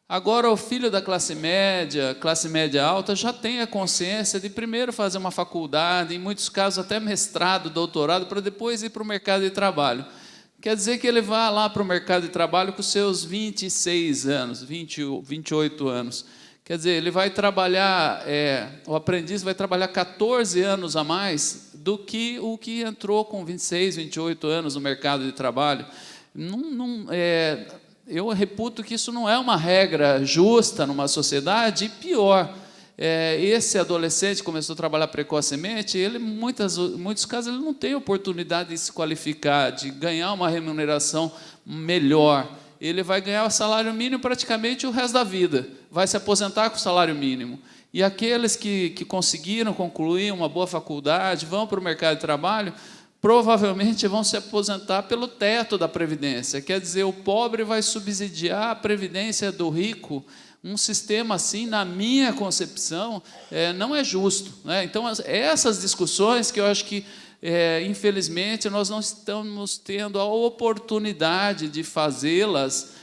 [SPEAKER 2] Agora, o filho da classe média alta, já tem a consciência de primeiro fazer uma faculdade, em muitos casos até mestrado, doutorado, para depois ir para o mercado de trabalho. Quer dizer que ele vai lá para o mercado de trabalho com seus 26 anos, 28 anos. Quer dizer, ele vai trabalhar, o aprendiz vai trabalhar 14 anos a mais do que o que entrou com 26, 28 anos no mercado de trabalho. Eu reputo que isso não é uma regra justa numa sociedade, e pior, esse adolescente que começou a trabalhar precocemente, ele, em muitos casos, ele não tem oportunidade de se qualificar, de ganhar uma remuneração melhor. Ele vai ganhar o salário mínimo praticamente o resto da vida, vai se aposentar com o salário mínimo. E aqueles que conseguiram concluir uma boa faculdade, vão para o mercado de trabalho, provavelmente vão se aposentar pelo teto da Previdência. Quer dizer, o pobre vai subsidiar a Previdência do rico. Um sistema assim, na minha concepção, não é justo, né? Então, essas discussões que eu acho que, infelizmente, nós não estamos tendo a oportunidade de fazê-las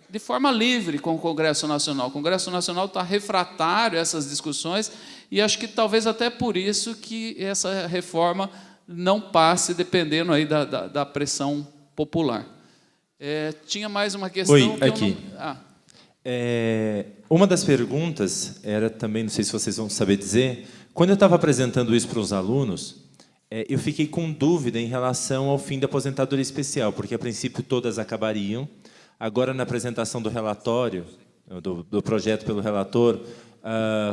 [SPEAKER 2] de forma livre com o Congresso Nacional. O Congresso Nacional está refratário a essas discussões, e acho que talvez até por isso que essa reforma não passe, dependendo aí da pressão popular. Tinha mais uma questão.
[SPEAKER 5] Oi, aqui. Uma das perguntas era também, não sei se vocês vão saber dizer, quando eu estava apresentando isso para os alunos, eu fiquei com dúvida em relação ao fim da aposentadoria especial, porque, a princípio, todas acabariam. Agora, na apresentação do relatório, do projeto pelo relator,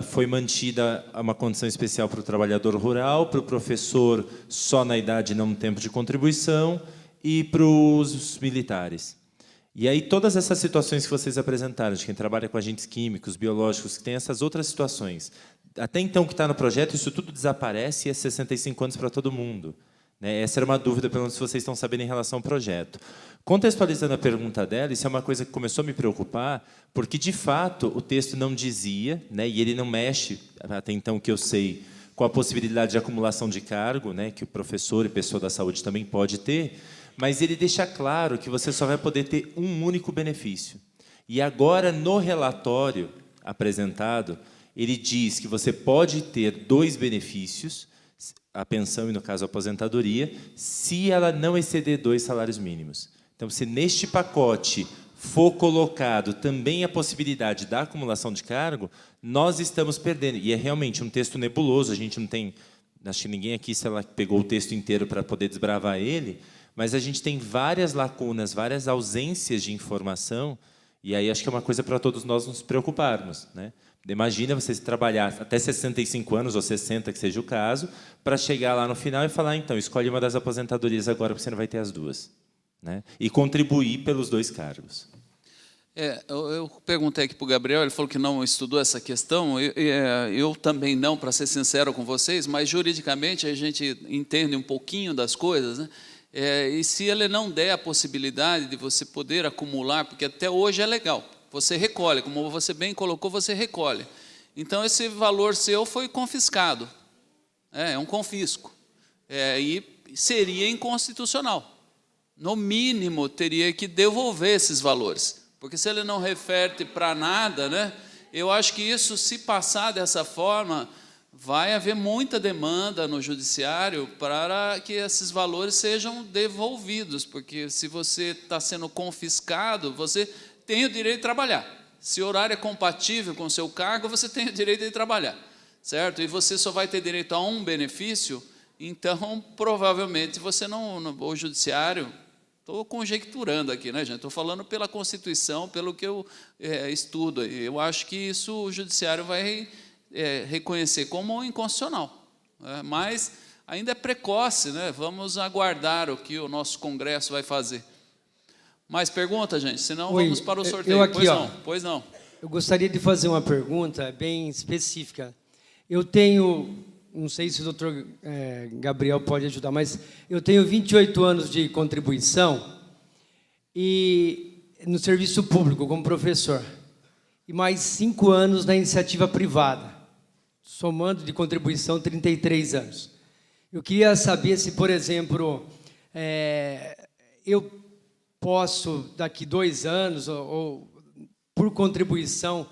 [SPEAKER 5] foi mantida uma condição especial para o trabalhador rural, para o professor só na idade e não no tempo de contribuição, e para os militares. E aí todas essas situações que vocês apresentaram, de quem trabalha com agentes químicos, biológicos, que tem essas outras situações, até então que está no projeto, isso tudo desaparece e é 65 anos para todo mundo. Essa era uma dúvida, pelo menos, se vocês estão sabendo em relação ao projeto. Contextualizando a pergunta dela, isso é uma coisa que começou a me preocupar, porque, de fato, o texto não dizia, e ele não mexe, até então que eu sei, com a possibilidade de acumulação de cargo, que o professor e pessoa da saúde também pode ter, mas ele deixa claro que você só vai poder ter um único benefício. E agora, no relatório apresentado, ele diz que você pode ter 2 benefícios, a pensão e, no caso, a aposentadoria, se ela não exceder 2 salários mínimos. Então, se neste pacote for colocado também a possibilidade da acumulação de cargo, nós estamos perdendo. E é realmente um texto nebuloso, a gente não tem... Acho que ninguém aqui, sei lá, pegou o texto inteiro para poder desbravar ele, mas a gente tem várias lacunas, várias ausências de informação, e aí acho que é uma coisa para todos nós nos preocuparmos, Imagina você trabalhar até 65 anos, ou 60, que seja o caso, para chegar lá no final e falar, então, escolhe uma das aposentadorias agora, porque você não vai ter as 2. E contribuir pelos 2 cargos.
[SPEAKER 2] Eu perguntei aqui para o Gabriel, ele falou que não estudou essa questão, eu também não, para ser sincero com vocês, mas juridicamente a gente entende um pouquinho das coisas, e se ele não der a possibilidade de você poder acumular, porque até hoje é legal, você recolhe, como você bem colocou, você recolhe. Então, esse valor seu foi confiscado. É um confisco. E seria inconstitucional. No mínimo, teria que devolver esses valores. Porque se ele não reverte para nada, eu acho que isso, se passar dessa forma, vai haver muita demanda no judiciário para que esses valores sejam devolvidos. Porque se você está sendo confiscado, você tem o direito de trabalhar. Se o horário é compatível com o seu cargo, você tem o direito de trabalhar, certo? E você só vai ter direito a um benefício, então, provavelmente, você o judiciário... Estou conjecturando aqui, gente? Estou falando pela Constituição, pelo que eu estudo. Eu acho que isso o judiciário vai reconhecer como inconstitucional. Mas ainda é precoce, Vamos aguardar o que o nosso Congresso vai fazer. Mais pergunta, gente? Senão vamos para o sorteio.
[SPEAKER 6] Eu aqui,
[SPEAKER 2] pois não.
[SPEAKER 6] Eu gostaria de fazer uma pergunta bem específica. Eu tenho, não sei se o doutor Gabriel pode ajudar, mas eu tenho 28 anos de contribuição e no serviço público como professor e mais 5 anos na iniciativa privada, somando de contribuição 33 anos. Eu queria saber se, por exemplo, eu posso, daqui 2 anos, ou por contribuição,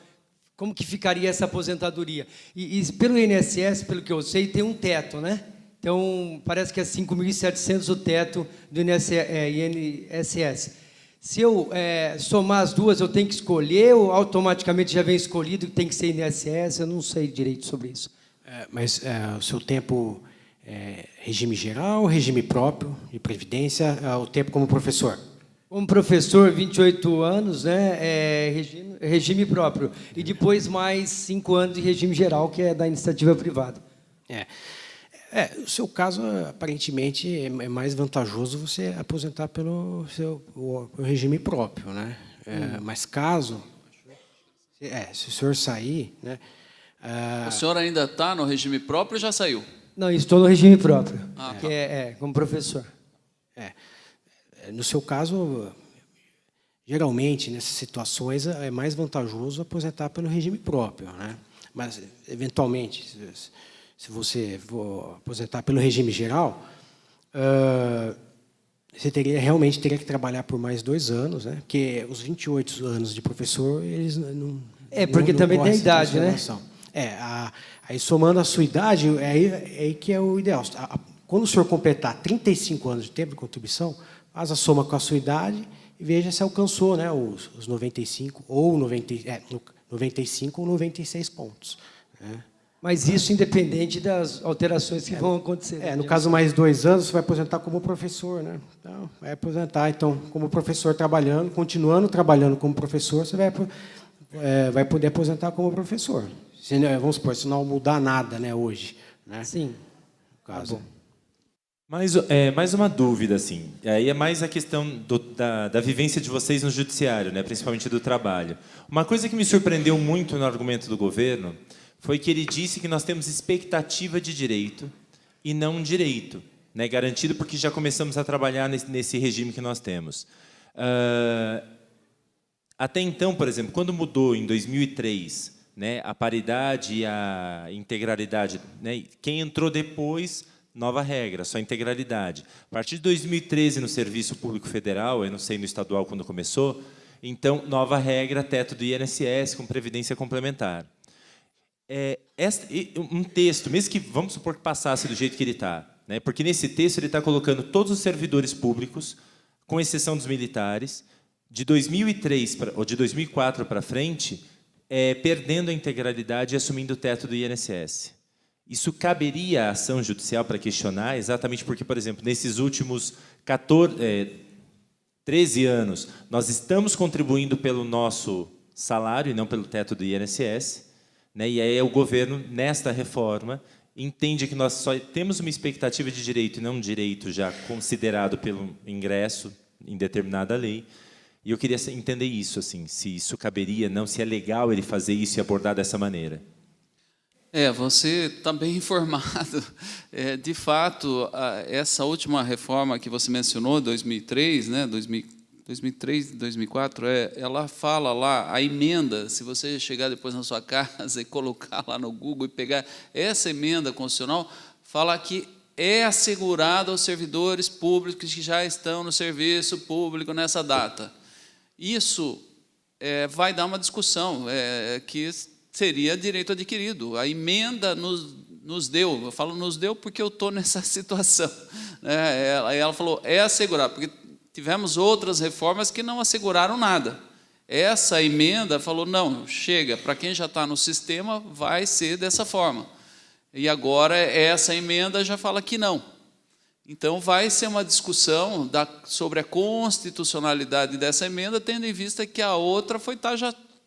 [SPEAKER 6] como que ficaria essa aposentadoria? E pelo INSS, pelo que eu sei, tem um teto, né? Então, parece que é 5.700 o teto do INSS. Se eu somar as duas, eu tenho que escolher ou automaticamente já vem escolhido que tem que ser INSS? Eu não sei direito sobre isso.
[SPEAKER 3] Mas o seu tempo é regime geral, regime próprio de previdência, o tempo como professor?
[SPEAKER 6] Como professor, 28 anos, né, regime próprio. E depois mais 5 anos de regime geral, que é da iniciativa privada.
[SPEAKER 3] O seu caso, aparentemente, é mais vantajoso você aposentar pelo o regime próprio, né? Mas caso... se o senhor sair... Né,
[SPEAKER 2] O senhor ainda está no regime próprio ou já saiu?
[SPEAKER 6] Não, estou no regime próprio, que
[SPEAKER 2] tá.
[SPEAKER 6] como professor.
[SPEAKER 3] No seu caso, geralmente, nessas situações, é mais vantajoso aposentar pelo regime próprio, né? Mas, eventualmente, se você for aposentar pelo regime geral, você realmente teria que trabalhar por mais 2 anos, né? Porque os 28 anos de professor, eles não...
[SPEAKER 6] Porque também tem a idade, né?
[SPEAKER 3] Aí, somando a sua idade, é aí que é o ideal. Quando o senhor completar 35 anos de tempo de contribuição, faz a soma com a sua idade e veja se alcançou, né, os 95 ou 95 ou 96 pontos. Né?
[SPEAKER 6] Mas isso independente das alterações que vão acontecer.
[SPEAKER 3] No caso, mais 2 anos, você vai aposentar como professor. Né? Então, vai aposentar como professor trabalhando, continuando trabalhando como professor, você vai poder aposentar como professor. Vamos supor, se não mudar nada, né, hoje. Né?
[SPEAKER 6] Sim.
[SPEAKER 3] No caso.
[SPEAKER 5] Mais uma dúvida, assim. Aí é mais a questão da vivência de vocês no judiciário, né? Principalmente do trabalho. Uma coisa que me surpreendeu muito no argumento do governo foi que ele disse que nós temos expectativa de direito e não direito, né? Garantido porque já começamos a trabalhar nesse regime que nós temos. Até então, por exemplo, quando mudou em 2003, né, a paridade e a integralidade, né, quem entrou depois... Nova regra, só integralidade. A partir de 2013, no Serviço Público Federal, eu não sei no estadual quando começou, então, nova regra, teto do INSS com previdência complementar. Um texto, mesmo que, vamos supor que passasse do jeito que ele está, né, porque nesse texto ele está colocando todos os servidores públicos, com exceção dos militares, de 2003 ou de 2004 para frente, perdendo a integralidade e assumindo o teto do INSS. Isso caberia à ação judicial para questionar, exatamente porque, por exemplo, nesses últimos 13 anos, nós estamos contribuindo pelo nosso salário e não pelo teto do INSS, né? E aí o governo, nesta reforma, entende que nós só temos uma expectativa de direito e não um direito já considerado pelo ingresso em determinada lei. E eu queria entender isso, assim, se isso caberia, não, se é legal ele fazer isso e abordar dessa maneira.
[SPEAKER 2] Você está bem informado. De fato, essa última reforma que você mencionou, 2003, né, 2003, 2004, ela fala lá, a emenda, se você chegar depois na sua casa e colocar lá no Google e pegar essa emenda constitucional, fala que é assegurado aos servidores públicos que já estão no serviço público nessa data. Isso vai dar uma discussão, que seria direito adquirido. A emenda nos deu, eu falo nos deu porque eu estou nessa situação. Ela falou, é assegurado, porque tivemos outras reformas que não asseguraram nada. Essa emenda falou, não, chega, para quem já está no sistema, vai ser dessa forma. E agora essa emenda já fala que não. Então, vai ser uma discussão sobre a constitucionalidade dessa emenda, tendo em vista que a outra foi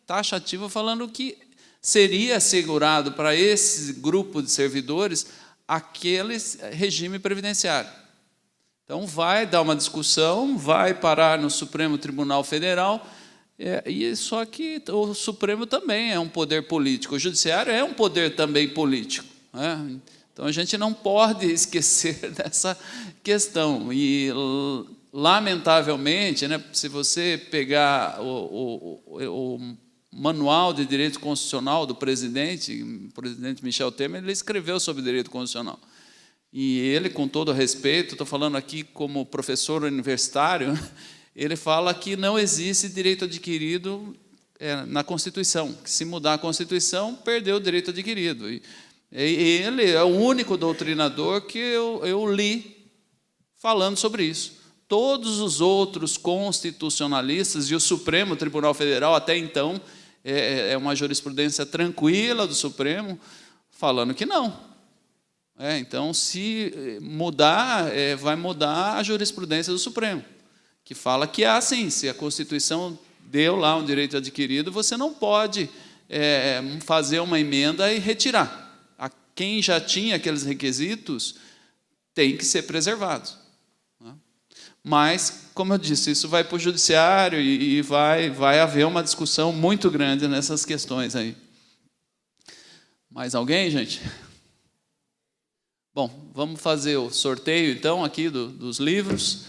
[SPEAKER 2] taxativa, falando que seria assegurado para esse grupo de servidores aquele regime previdenciário. Então, vai dar uma discussão, vai parar no Supremo Tribunal Federal, só que o Supremo também é um poder político, o Judiciário é um poder também político, né? Então, a gente não pode esquecer dessa questão. E, lamentavelmente, né, se você pegar o Manual de Direito Constitucional do presidente, o presidente Michel Temer, ele escreveu sobre direito constitucional. E ele, com todo respeito, estou falando aqui como professor universitário, ele fala que não existe direito adquirido na Constituição, que se mudar a Constituição, perdeu o direito adquirido. E ele é o único doutrinador que eu li falando sobre isso. Todos os outros constitucionalistas e o Supremo Tribunal Federal, até então, é uma jurisprudência tranquila do Supremo, falando que não. Então, se mudar, vai mudar a jurisprudência do Supremo, que fala que assim, se a Constituição deu lá um direito adquirido, você não pode fazer uma emenda e retirar. Quem já tinha aqueles requisitos tem que ser preservado. Mas, como eu disse, isso vai para o judiciário e vai haver uma discussão muito grande nessas questões aí. Mais alguém, gente? Bom, vamos fazer o sorteio, então, aqui dos livros.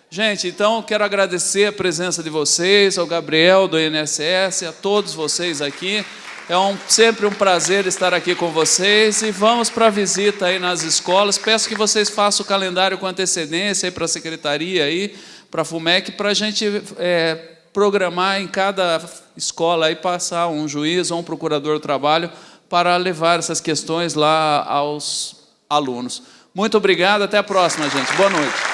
[SPEAKER 2] Gente, então, quero agradecer a presença de vocês, ao Gabriel, do INSS, a todos vocês aqui. Sempre um prazer estar aqui com vocês e vamos para a visita aí nas escolas. Peço que vocês façam o calendário com antecedência para a secretaria aí, para a FUMEC, para a gente programar em cada escola aí, passar um juiz ou um procurador do trabalho para levar essas questões lá aos alunos. Muito obrigado, até a próxima, gente. Boa noite.